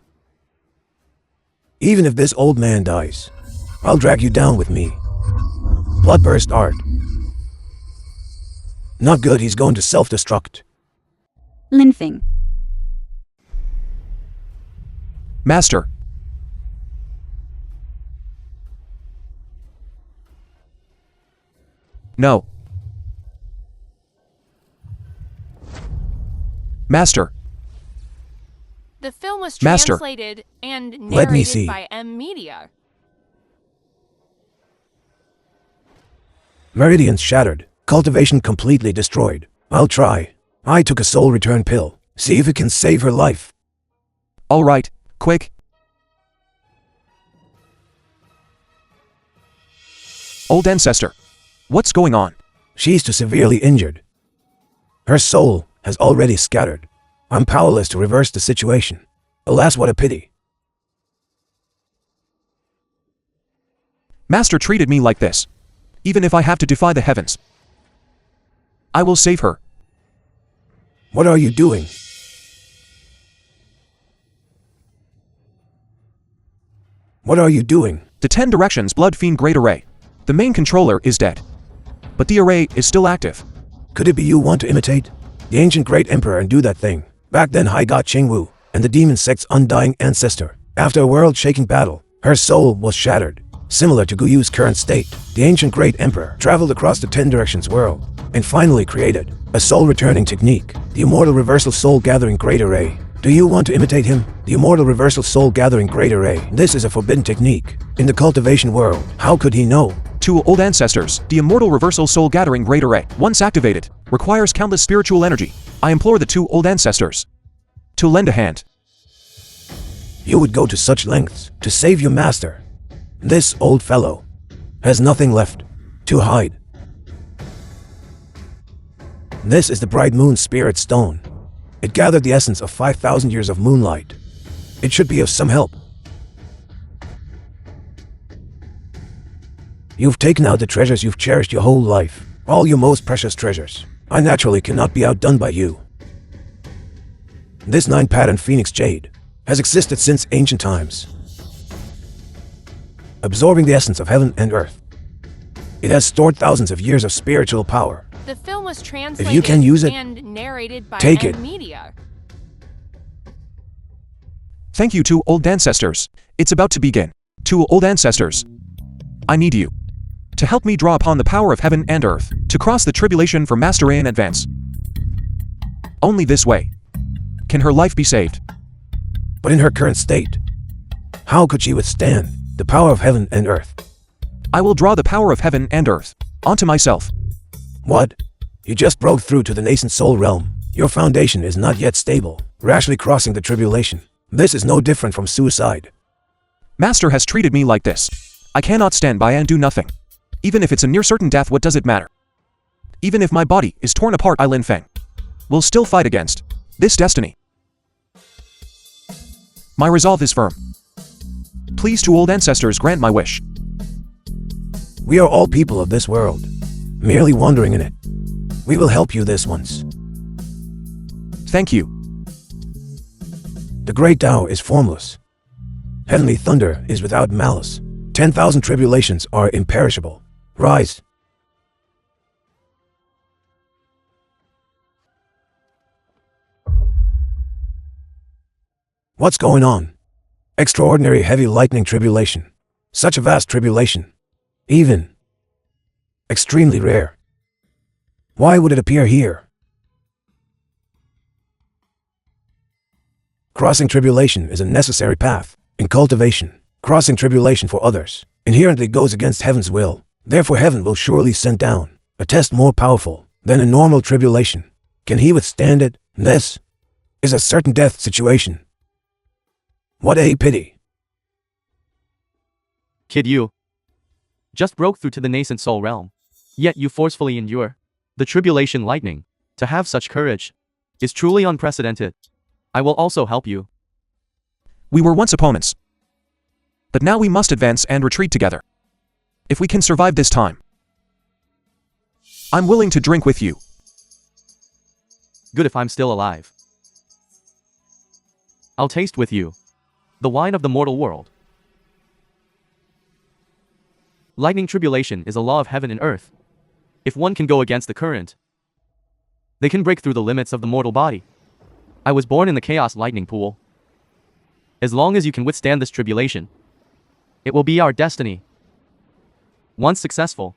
Even if this old man dies, I'll drag you down with me. Bloodburst art. Not good, he's going to self-destruct. Lin Feng. Master. No. Master, The film was Master. translated and Let me narrated see. by M Media. Meridians shattered. Cultivation completely destroyed. I'll try. I took a soul return pill. See if it can save her life. all right, quick. Old ancestor, what's going on? She's too severely injured. Her soul has already scattered. I'm powerless to reverse the situation. Alas, what a pity. Master treated me like this. Even if I have to defy the heavens, I will save her. What are you doing? What are you doing? The 10 Directions Blood Fiend Great Array. The main controller is dead, but the array is still active. Could it be you want to imitate the ancient great emperor and do that thing? Back then, High God Qingwu and the demon sect's undying ancestor. After a world-shaking battle, her soul was shattered. Similar to Guyu's current state, the ancient great emperor traveled across the 10 Directions world and finally created a soul-returning technique, the Immortal Reversal Soul Gathering Great Array. Do you want to imitate him? The Immortal Reversal Soul Gathering Great Array. This is a forbidden technique in the cultivation world. How could he know? To old ancestors, the Immortal Reversal Soul Gathering Great Array, once activated, requires countless spiritual energy. I implore the 2 old ancestors to lend a hand. You would go to such lengths to save your master. This old fellow has nothing left to hide. This is the Bright Moon Spirit Stone. It gathered the essence of 5,000 years of moonlight. It should be of some help. You've taken out the treasures you've cherished your whole life, all your most precious treasures. I naturally cannot be outdone by you. This 9-pattern Phoenix Jade has existed since ancient times, absorbing the essence of heaven and earth. It has stored thousands of years of spiritual power. The film was translated If you can use it, and narrated by take M it. Media. Thank you, 2 old ancestors. It's about to begin. 2 old ancestors, I need you to help me draw upon the power of heaven and earth to cross the tribulation for Master Ray in advance. Only this way can her life be saved. But in her current state, how could she withstand the power of heaven and earth? I will draw the power of heaven and earth onto myself. What? You just broke through to the nascent soul realm. Your foundation is not yet stable, rashly crossing the tribulation. This is no different from suicide. Master has treated me like this. I cannot stand by and do nothing. Even if it's a near certain death, what does it matter? Even if my body is torn apart, I Lin Feng will still fight against this destiny. My resolve is firm. Please, 2 old ancestors, grant my wish. We are all people of this world, merely wandering in it. We will help you this once. Thank you. The great Tao is formless. Heavenly thunder is without malice. 10,000 tribulations are imperishable. Rise. What's going on? Extraordinary heavy lightning tribulation. Such a vast tribulation. Even extremely rare. Why would it appear here? Crossing tribulation is a necessary path in cultivation. Crossing tribulation for others inherently goes against heaven's will. Therefore, heaven will surely send down a test more powerful than a normal tribulation. Can he withstand it? This is a certain death situation. What a pity. Kid, you just broke through to the nascent soul realm, yet you forcefully endure the tribulation lightning. To have such courage is truly unprecedented. I will also help you. We were once opponents, but now we must advance and retreat together. If we can survive this time, I'm willing to drink with you. Good if I'm still alive. I'll taste with you the wine of the mortal world. Lightning tribulation is a law of heaven and earth. If one can go against the current, they can break through the limits of the mortal body. I was born in the chaos lightning pool. As long as you can withstand this tribulation, it will be our destiny. Once successful,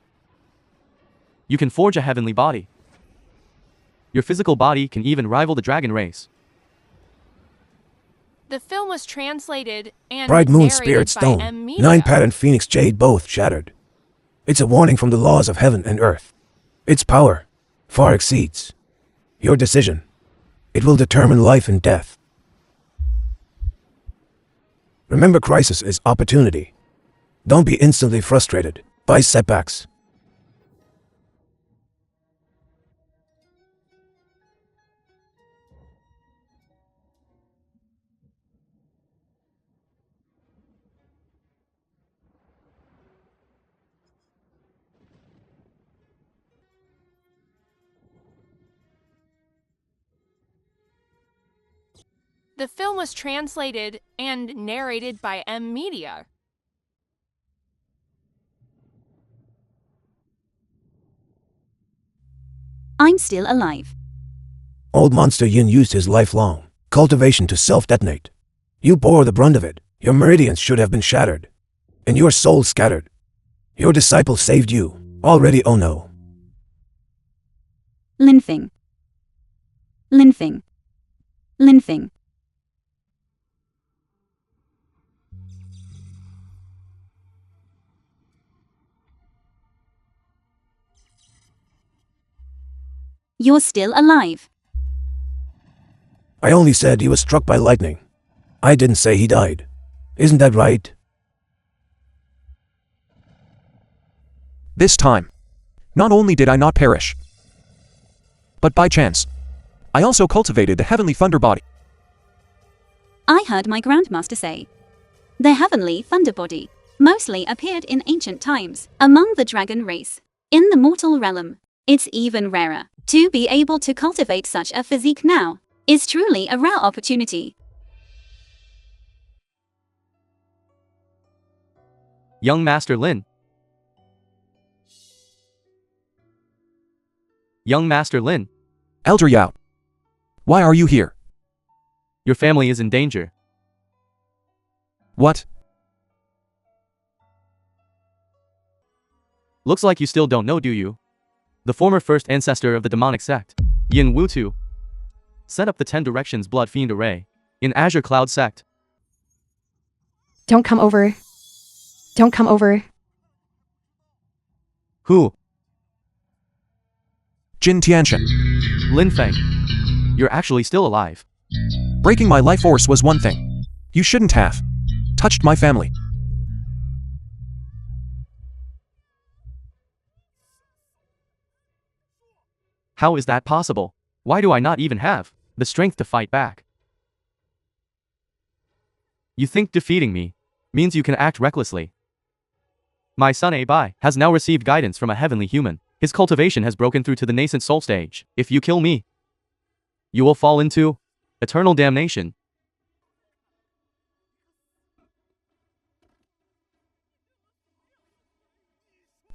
you can forge a heavenly body. Your physical body can even rival the dragon race. The film was translated and Bright Moon narrated Spirit by Stone, Media. 9 Pattern Phoenix Jade both shattered. It's a warning from the laws of heaven and earth. Its power far exceeds your decision. It will determine life and death. Remember, crisis is opportunity. Don't be instantly frustrated by setbacks. The film was translated and narrated by Media. I'm still alive. Old Monster Yin used his lifelong cultivation to self-detonate. You bore the brunt of it. Your meridians should have been shattered, and your soul scattered. Your disciple saved you already, oh no. Linfing. Linfing. Linfing. You're still alive. I only said he was struck by lightning. I didn't say he died. Isn't that right? This time, not only did I not perish, but by chance, I also cultivated the heavenly thunder body. I heard my grandmaster say, the heavenly thunder body mostly appeared in ancient times among the dragon race. In the mortal realm, it's even rarer. To be able to cultivate such a physique now is truly a rare opportunity. Young Master Lin. Young Master Lin, Elder Yao, why are you here? your family is in danger. What? Looks like you still don't know, do you? The former first ancestor of the demonic sect, Yin Wutu, set up the 10 Directions Blood Fiend Array in Azure Cloud Sect. Don't come over. Don't come over. Who? Jin Tianxian. Lin Feng. You're actually still alive. Breaking my life force was one thing. You shouldn't have touched my family. How is that possible? Why do I not even have the strength to fight back? You think defeating me means you can act recklessly? My son Abai has now received guidance from a heavenly human. His cultivation has broken through to the nascent soul stage. If you kill me, you will fall into eternal damnation.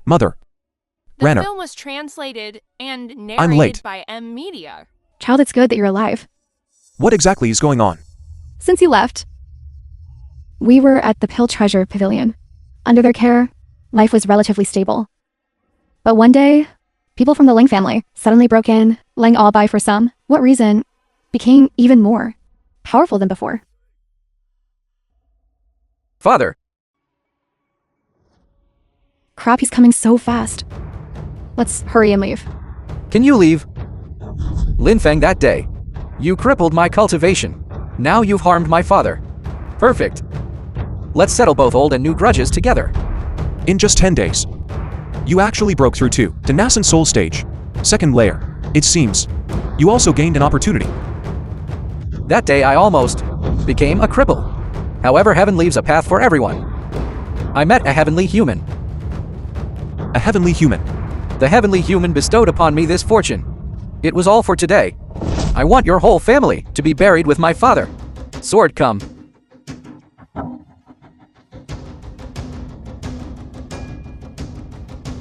Mother. The Ranner. film was translated and I'm late. narrated by Media. Child, it's good that you're alive. What exactly is going on? Since you left, we were at the Pill Treasure Pavilion. Under their care, life was relatively stable. But one day, people from the Ling family suddenly broke in, laying all by for some what reason became even more powerful than before. Father, Crap, he's coming so fast. Let's hurry and leave. can you leave? Lin Feng, that day, you crippled my cultivation. Now you've harmed my father. Perfect. Let's settle both old and new grudges together. In just 10 days, you actually broke through to the nascent soul stage. Second layer. It seems you also gained an opportunity. That day I almost became a cripple. However, heaven leaves a path for everyone. I met a heavenly human. A heavenly human. The heavenly human bestowed upon me this fortune. It was all for today. I want your whole family to be buried with my father. Sword, come.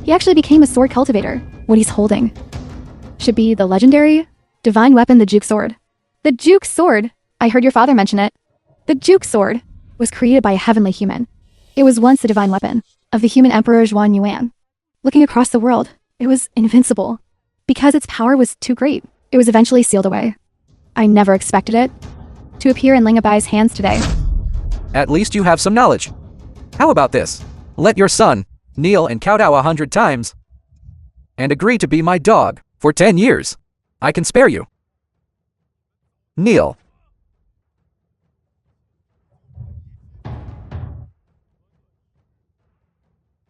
He actually became a sword cultivator. What he's holding should be the legendary divine weapon, the Juke Sword. The Juke Sword! I heard your father mention it. The Juke Sword was created by a heavenly human. It was once the divine weapon of the human emperor Zhuan Yuan. Looking across the world, it was invincible because its power was too great. It was eventually sealed away. I never expected it to appear in Lingabai's hands today. At least you have some knowledge. How about this? Let your son kneel and kowtow 100 times and agree to be my dog for 10 years. I can spare you. Kneel.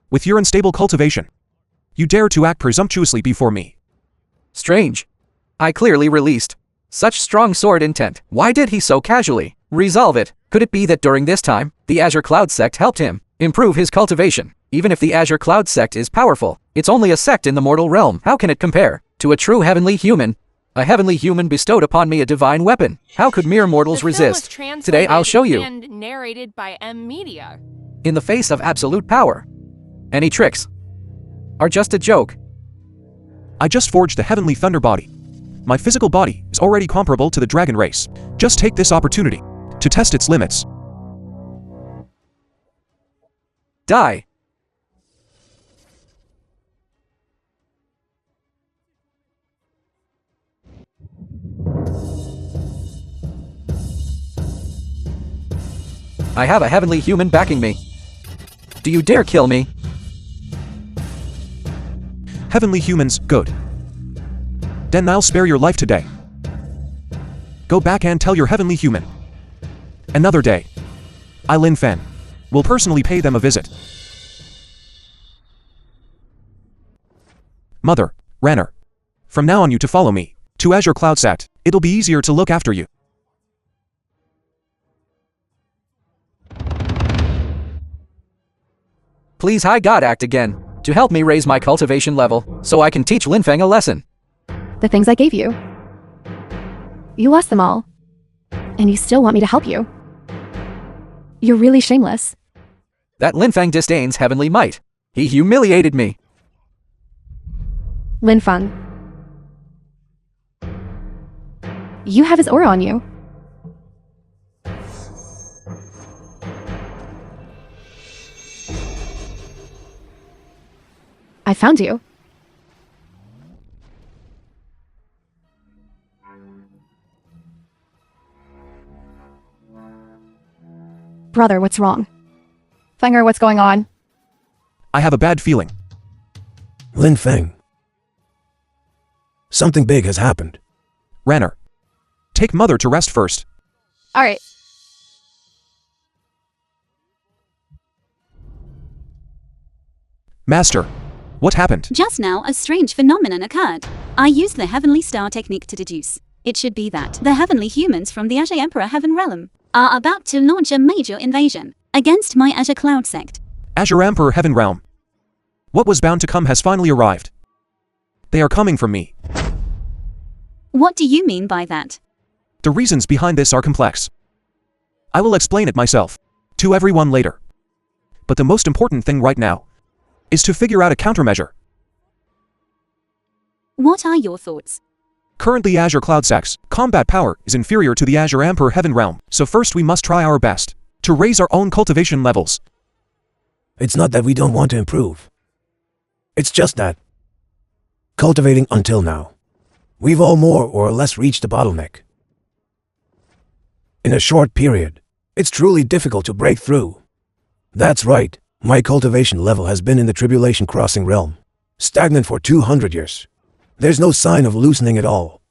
With your unstable cultivation, you dare to act presumptuously before me. Strange. I clearly released such strong sword intent. Why did he so casually resolve it? Could it be that during this time, the Azure Cloud Sect helped him improve his cultivation? Even if the Azure Cloud Sect is powerful, it's only a sect in the mortal realm. How can it compare to a true heavenly human? A heavenly human bestowed upon me a divine weapon. How could mere mortals The film was resist? translated Today I'll show you. And narrated by M Media. In the face of absolute power, any tricks are just a joke. I just forged the heavenly thunder body. My physical body is already comparable to the dragon race. Just take this opportunity to test its limits. Die. I have a heavenly human backing me. Do you dare kill me? Heavenly humans, good. Then I'll spare your life today. Go back and tell your heavenly human. Another day, I, Lin Fan, will personally pay them a visit. Mother, Ranner, from now on you to follow me to Azure Cloud Sect. It'll be easier to look after you. Please, High God, act again to help me raise my cultivation level so I can teach Linfeng a lesson. The things I gave you. You lost them all. And you still want me to help you. You're really shameless. That Linfeng disdains heavenly might. He humiliated me. Linfeng. You have his aura on you. I found you. Brother, what's wrong? Fenger, what's going on? I have a bad feeling. Lin Feng. Something big has happened. Ranner, take Mother to rest first. Alright. Master, what happened? Just now, a strange phenomenon occurred. I used the Heavenly Star technique to deduce. It should be that the heavenly humans from the Azure Emperor Heaven Realm are about to launch a major invasion against my Azure Cloud Sect. Azure Emperor Heaven Realm. What was bound to come has finally arrived. They are coming from me. What do you mean by that? The reasons behind this are complex. I will explain it myself to everyone later. But the most important thing right now is to figure out a countermeasure. What are your thoughts? Currently Azure Cloud Sect's combat power is inferior to the Azure Emperor Heaven Realm, so first we must try our best to raise our own cultivation levels. It's not that we don't want to improve. It's just that, cultivating until now, we've all more or less reached the bottleneck. In a short period, it's truly difficult to break through. That's right, my cultivation level has been in the Tribulation Crossing realm, stagnant for 200 years. There's no sign of loosening at all.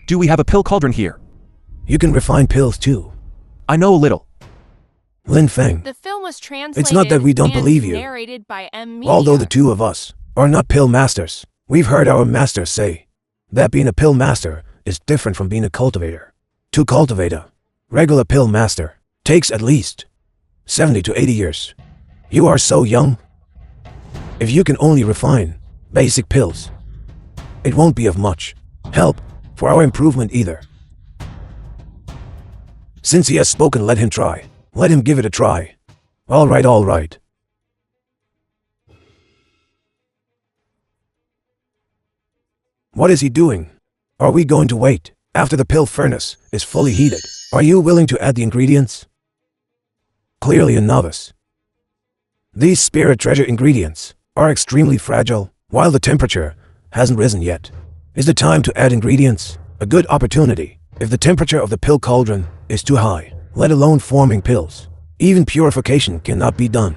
Do we have a pill cauldron here? You can refine pills too. I know a little. Lin Feng, The film was translated it's not that we don't and believe you. narrated by M Media. Although the two of us are not pill masters, we've heard our masters say that being a pill master is different from being a cultivator. To cultivate a regular pill master takes at least 70 to 80 years. You are so young. If you can only refine basic pills, it won't be of much help for our improvement either. Since he has spoken, let him try. Let him give it a try. All right, all right. What is he doing? Are we going to wait after the pill furnace is fully heated? Are you willing to add the ingredients? Clearly a novice. These spirit treasure ingredients are extremely fragile, while the temperature hasn't risen yet. Is the time to add ingredients? A good opportunity. If the temperature of the pill cauldron is too high, let alone forming pills, even purification cannot be done.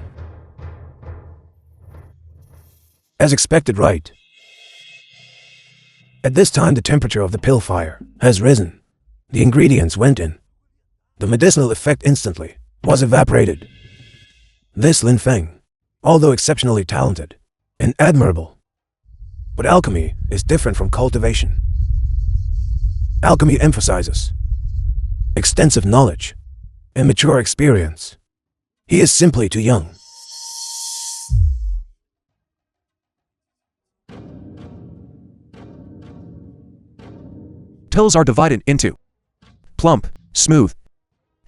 As expected, right? At this time the temperature of the pill fire has risen. The ingredients went in. The medicinal effect instantly was evaporated. This Lin Feng, although exceptionally talented and admirable, but alchemy is different from cultivation. Alchemy emphasizes extensive knowledge and mature experience. He is simply too young. Pills are divided into plump, smooth,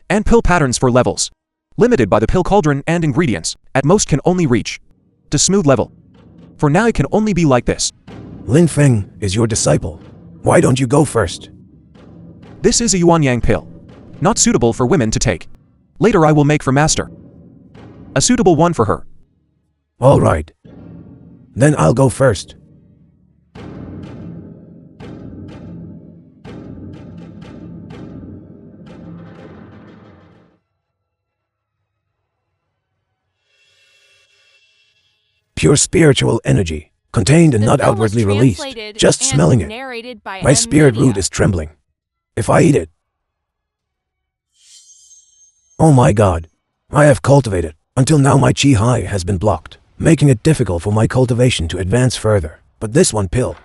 and pill patterns for levels. Limited by the pill cauldron and ingredients, at most can only reach to smooth level. For now it can only be like this. Lin Feng is your disciple. Why don't you go first? This is a Yuan Yang pill. Not suitable for women to take. Later I will make for master a suitable one for her. All right. Then I'll go first. Pure spiritual energy, contained and The not film was outwardly released. translated Just and smelling it, narrated by my spirit media. root is trembling. If I eat it, oh my god, I have cultivated. Until now my chi high has been blocked, making it difficult for my cultivation to advance further. But this one pill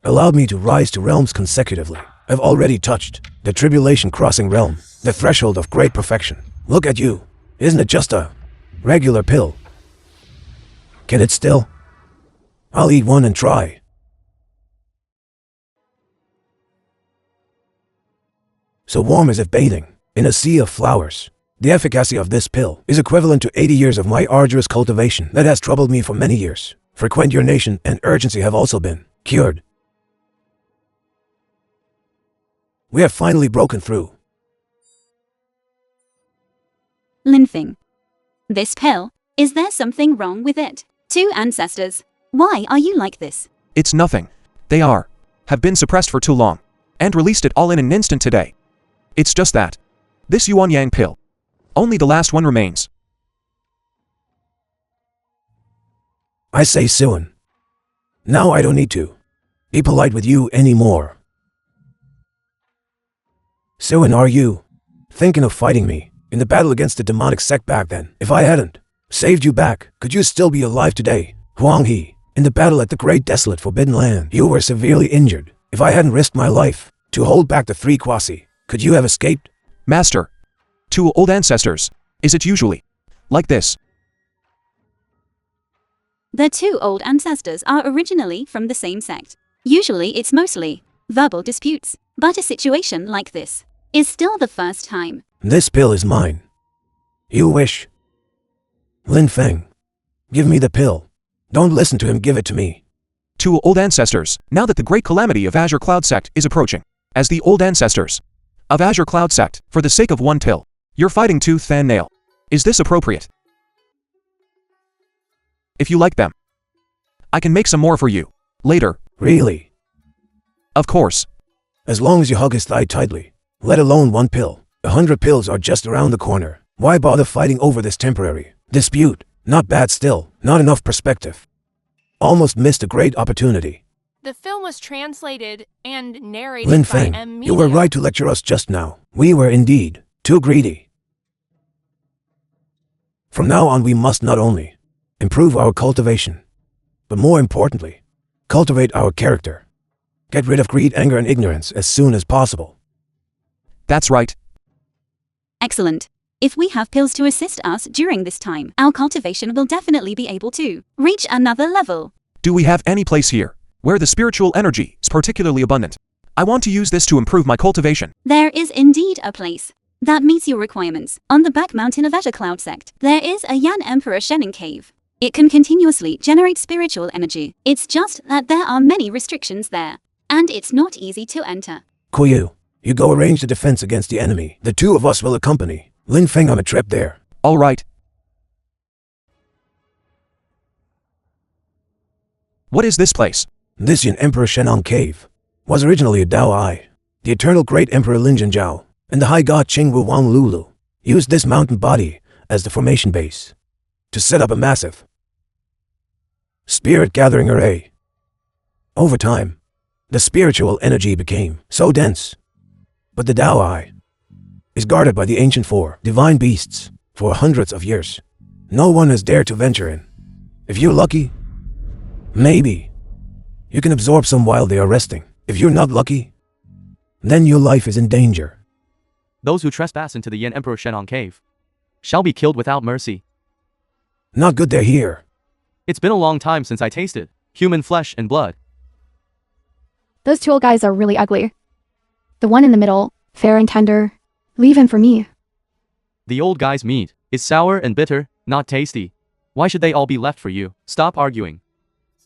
allowed me to rise to realms consecutively. I've already touched the tribulation crossing realm, the threshold of great perfection. Look at you. Isn't it just a regular pill? Can it still? I'll eat one and try. So warm as if bathing in a sea of flowers. The efficacy of this pill is equivalent to 80 years of my arduous cultivation that has troubled me for many years. Frequent urination and urgency have also been cured. We have finally broken through. Lin Feng. This pill, is there something wrong with it? Two ancestors. Why are you like this? It's nothing. They have been suppressed for too long, and released it all in an instant today. It's just that. This Yuan Yang pill. Only the last one remains. I say Suan. Now I don't need to be polite with you anymore. Suan, are you thinking of fighting me in the battle against the demonic sect back then? If I hadn't saved you back, could you still be alive today? Huang He, in the battle at the great desolate forbidden land, you were severely injured. If I hadn't risked my life to hold back the three Kwasi, could you have escaped? Master. Two old ancestors. Is it usually like this? The two old ancestors are originally from the same sect. Usually it's mostly verbal disputes, but a situation like this is still the first time. This pill is mine. You wish. Lin Feng, give me the pill. Don't listen to him, give it to me. Two old ancestors, now that the great calamity of Azure Cloud Sect is approaching. As the old ancestors of Azure Cloud Sect, for the sake of one pill, you're fighting tooth and nail. Is this appropriate? If you like them, I can make some more for you. Later. Really? Of course. As long as you hug his thigh tightly, let alone one pill. 100 pills are just around the corner. Why bother fighting over this temporary dispute? Not bad still, not enough perspective. Almost missed a great opportunity. The film was translated and narrated Lin by Feng, media. you were right to lecture us just now. We were indeed too greedy. From now on we must not only improve our cultivation, but more importantly, cultivate our character. Get rid of greed, anger, and ignorance as soon as possible. That's right. Excellent. If we have pills to assist us during this time, our cultivation will definitely be able to reach another level. Do we have any place here where the spiritual energy is particularly abundant? I want to use this to improve my cultivation. There is indeed a place that meets your requirements. On the back mountain of Azure Cloud Sect, there is a Yan Emperor Shenin cave. It can continuously generate spiritual energy. It's just that there are many restrictions there, and it's not easy to enter. Kuyu, you go arrange the defense against the enemy. The two of us will accompany Lin Feng on a trip there. All right. What is this place? This Yin Emperor Shenong Cave was originally a Dao Eye. The eternal great Emperor Lin Zhenjiao and the high god Qingwu Wang Lulu used this mountain body as the formation base to set up a massive spirit gathering array. Over time, the spiritual energy became so dense, but the Dao Eye is guarded by the ancient four divine beasts for hundreds of years. No one has dared to venture in. If you're lucky, maybe you can absorb some while they are resting. If you're not lucky, then your life is in danger. Those who trespass into the Yin Emperor Shenong Cave shall be killed without mercy. Not good they're here. It's been a long time since I tasted human flesh and blood. Those two old guys are really ugly. The one in the middle, fair and tender. Leave him for me. The old guy's meat is sour and bitter, not tasty. Why should they all be left for you? Stop arguing.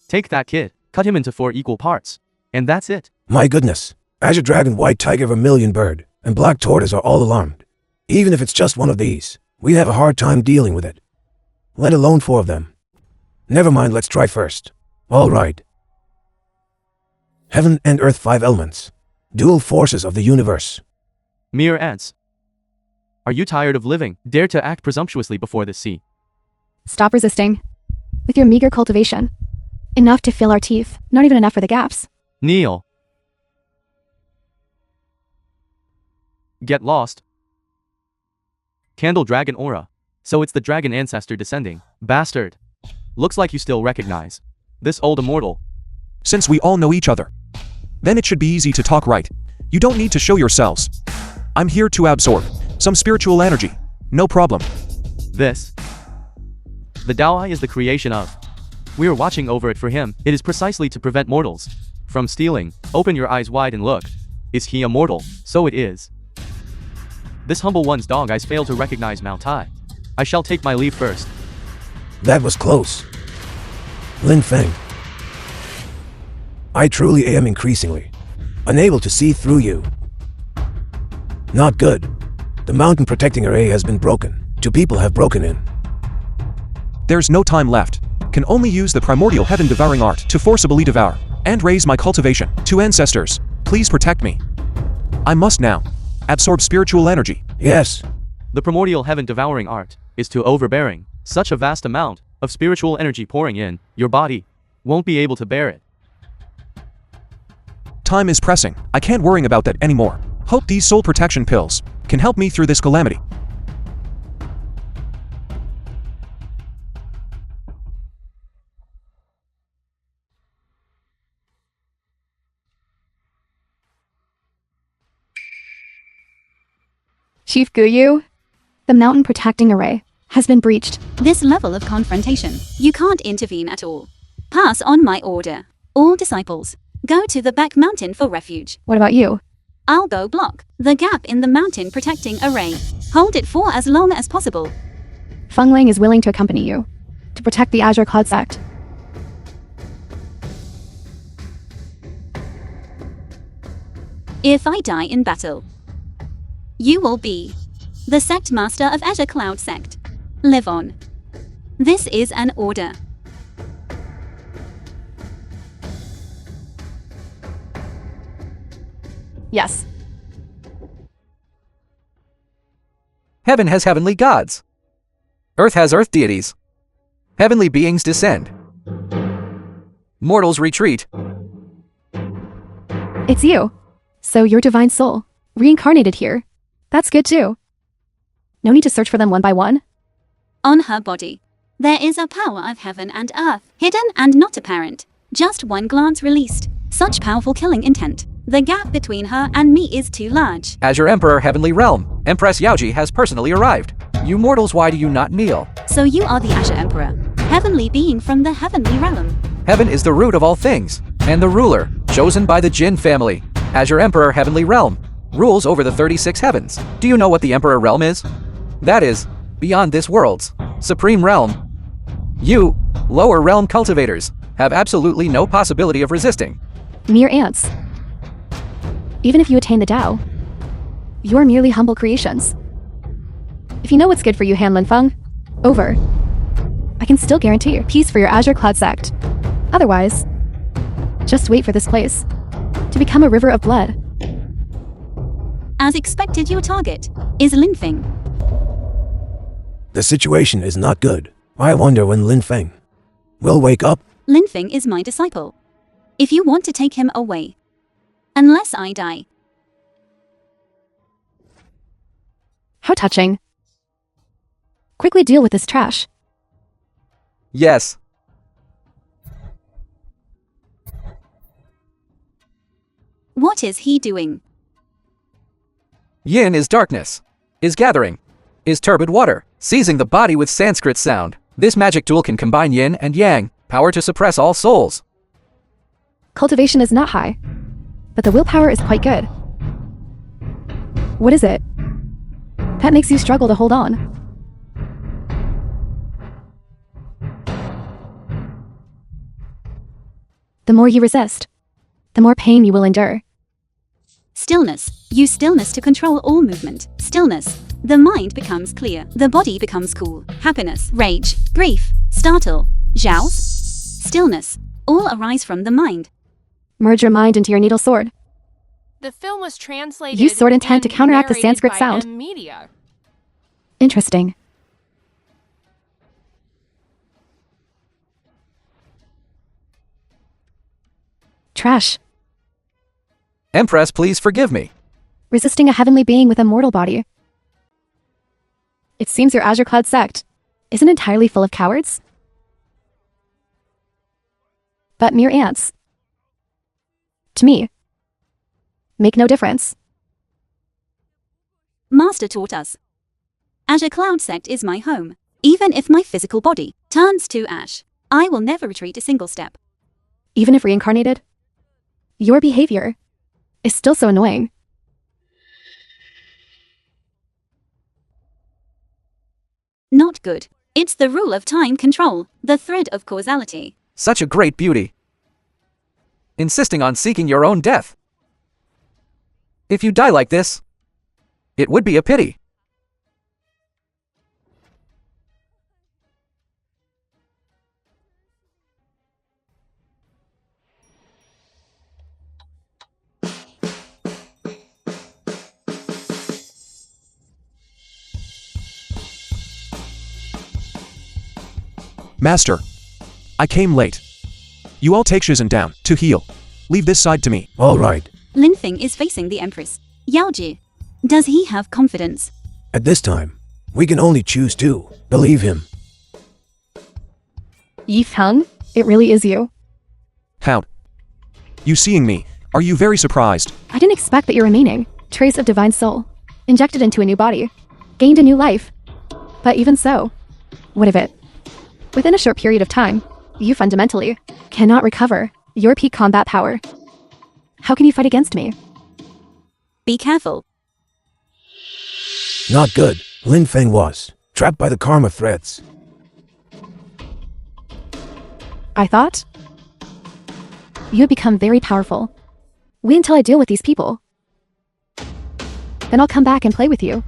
Take that kid, cut him into 4 equal parts, and that's it. My goodness. Azure Dragon, White Tiger, Vermilion Bird, and Black Tortoise are all alarmed. Even if it's just one of these, we have a hard time dealing with it. Let alone 4 of them. Never mind, let's try first. All right. Heaven and Earth, 5 elements. Dual forces of the universe. Mere ants. Are you tired of living? Dare to act presumptuously before the sea. Stop resisting. With your meager cultivation. Enough to fill our teeth, not even enough for the gaps. Kneel. Get lost. Candle dragon aura. So it's the dragon ancestor descending. Bastard. Looks like you still recognize this old immortal. Since we all know each other, then it should be easy to talk, right? You don't need to show yourselves. I'm here to absorb some spiritual energy. No problem. This. The Dao Eye is the creation of. We are watching over it for him. It is precisely to prevent mortals from stealing. Open your eyes wide and look. Is he immortal? So it is. This humble one's dog eyes fail to recognize Mao Tai. I shall take my leave first. That was close. Lin Feng. I truly am increasingly unable to see through you. Not good. The mountain protecting array has been broken. 2 people have broken in. There's no time left. Can only use the primordial heaven devouring art to forcibly devour and raise my cultivation. 2 ancestors, please protect me. I must now absorb spiritual energy. Yes. The primordial heaven devouring art is too overbearing. Such a vast amount of spiritual energy pouring in, your body won't be able to bear it. Time is pressing. I can't worry about that anymore. Hope these soul protection pills can help me through this calamity. Chief Guyu, the mountain protecting array has been breached. This level of confrontation, you can't intervene at all. Pass on my order. All disciples, go to the back mountain for refuge. What about you? I'll go block the gap in the mountain protecting array. Hold it for as long as possible. Feng Ling is willing to accompany you to protect the Azure Cloud Sect. If I die in battle, you will be the Sect Master of Azure Cloud Sect. Live on. This is an order. Yes. Heaven has heavenly gods. Earth has earth deities. Heavenly beings descend. Mortals retreat. It's you. So your divine soul, reincarnated here. That's good too. No need to search for them one by one. On her body, there is a power of heaven and earth, hidden and not apparent. Just one glance released. Such powerful killing intent. The gap between her and me is too large. Azure Emperor Heavenly Realm, Empress Yaoji has personally arrived. You mortals, why do you not kneel? So you are the Azure Emperor, heavenly being from the heavenly realm. Heaven is the root of all things, and the ruler, chosen by the Jin family. Azure Emperor Heavenly Realm rules over the 36 heavens. Do you know what the Emperor Realm is? That is, beyond this world's supreme realm. You, lower realm cultivators, have absolutely no possibility of resisting. Mere ants. Even if you attain the Tao, you're merely humble creations. If you know what's good for you, Han Linfeng, over. I can still guarantee peace for your Azure Cloud Sect. Otherwise, Just wait for this place to become a river of blood. As expected, your target is Linfeng. The situation is not good. I wonder when Linfeng will wake up. Linfeng is my disciple. If you want to take him away, unless I die. How touching. Quickly deal with this trash. Yes. What is he doing? Yin is darkness. Is gathering. Is turbid water. Seizing the body with Sanskrit sound. This magic tool can combine yin and yang, power to suppress all souls. Cultivation is not high, but the willpower is quite good. What is it that makes you struggle to hold on? The more you resist, the more pain you will endure. Stillness. Use stillness to control all movement. Stillness. The mind becomes clear. The body becomes cool. Happiness, rage, grief, startle, jouse, stillness, all arise from the mind. Merge your mind into your needle sword. The film was translated. Use sword intent to and counteract the narrated Sanskrit by sound. Media. Interesting. Trash. Empress, please forgive me. Resisting a heavenly being with a mortal body. It seems your Azure Cloud sect isn't entirely full of cowards, but mere ants. To me, make no difference. Master taught us. Azure Cloud Sect is my home. Even if my physical body turns to ash, I will never retreat a single step. Even if reincarnated, your behavior is still so annoying. Not good. It's the rule of time control, the thread of causality. Such a great beauty. Insisting on seeking your own death. If you die like this, it would be a pity. Master, I came late. You all take Shizan down to heal. Leave this side to me. All right. Linfeng is facing the Empress. Yaoji. Does he have confidence? At this time, we can only choose to believe him. Yifeng, it really is you. How? You seeing me, are you very surprised? I didn't expect that your remaining trace of divine soul injected into a new body gained a new life. But even so, what of it? Within a short period of time, you fundamentally cannot recover your peak combat power. How can you fight against me? Be careful. Not good. Linfeng was trapped by the karma threads. I thought you had become very powerful. Wait until I deal with these people. Then I'll come back and play with you.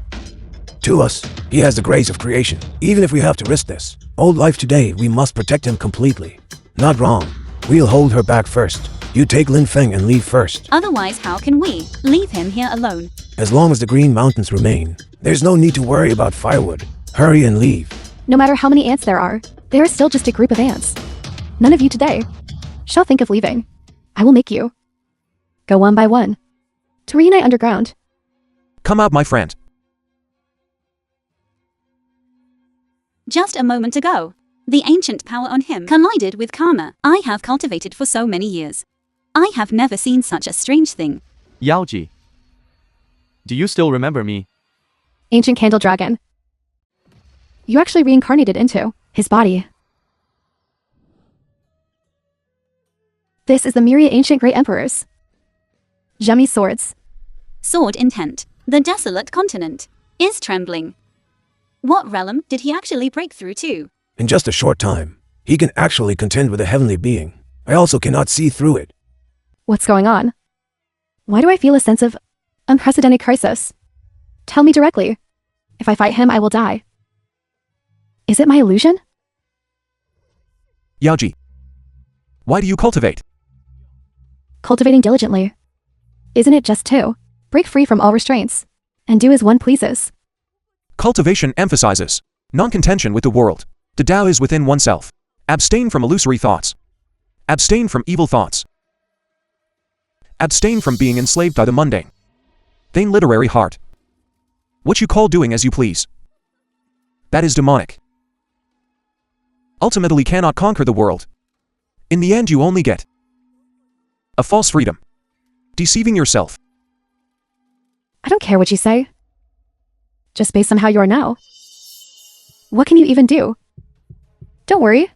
To us, he has the grace of creation. Even if we have to risk this old life today, we must protect him completely. Not wrong. We'll hold her back first. You take Linfeng and leave first. Otherwise, how can we leave him here alone? As long as the Green Mountains remain, there's no need to worry about firewood. Hurry and leave. No matter how many ants there are still just a group of ants. None of you today shall think of leaving. I will make you go one by one to reunite underground. Come out, my friend. Just a moment ago, the ancient power on him collided with karma I have cultivated for so many years. I have never seen such a strange thing. Yaoji. Do you still remember me? Ancient Candle Dragon. You actually reincarnated into his body. This is the myriad ancient great emperors. Gemmy swords. Sword intent. The desolate continent is trembling. What realm did he actually break through to? In just a short time, he can actually contend with a heavenly being. I also cannot see through it. What's going on? Why do I feel a sense of unprecedented crisis? Tell me directly. If I fight him, I will die. Is it my illusion? Yaoji. Why do you cultivate? cultivating diligently. Isn't it just to break free from all restraints and do as one pleases? Cultivation emphasizes non-contention with the world. The Tao is within oneself. Abstain from illusory thoughts. Abstain from evil thoughts. Abstain from being enslaved by the mundane. Vain literary heart. What you call doing as you please. That is demonic. Ultimately cannot conquer the world. In the end you only get a false freedom. Deceiving yourself. I don't care what you say. Just based on how you are now. What can you even do? Don't worry.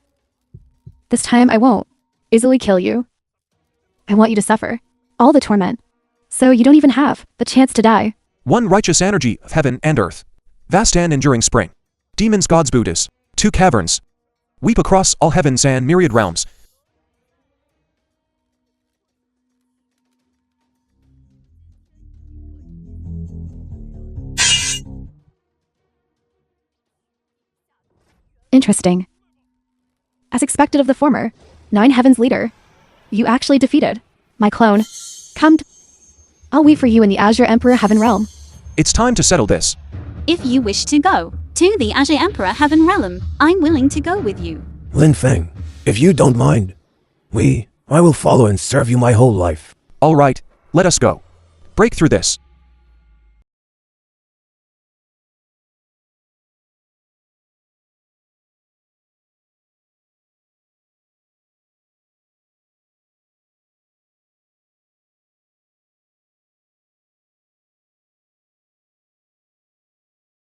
This time I won't easily kill you. I want you to suffer all the torment, so you don't even have the chance to die. One righteous energy of heaven and earth. Vast and enduring spring. Demons, gods, Buddhas. Two caverns. Weep across all heavens and myriad realms. Interesting. As expected of the former 9 heavens leader, you actually defeated my clone. I'll wait for you in the Azure Emperor Heaven Realm. It's time to settle this. If you wish to go to the Azure Emperor Heaven Realm, I'm willing to go with you. Lin Feng, if you don't mind, I will follow and serve you my whole life. All right, let us go. Break through this.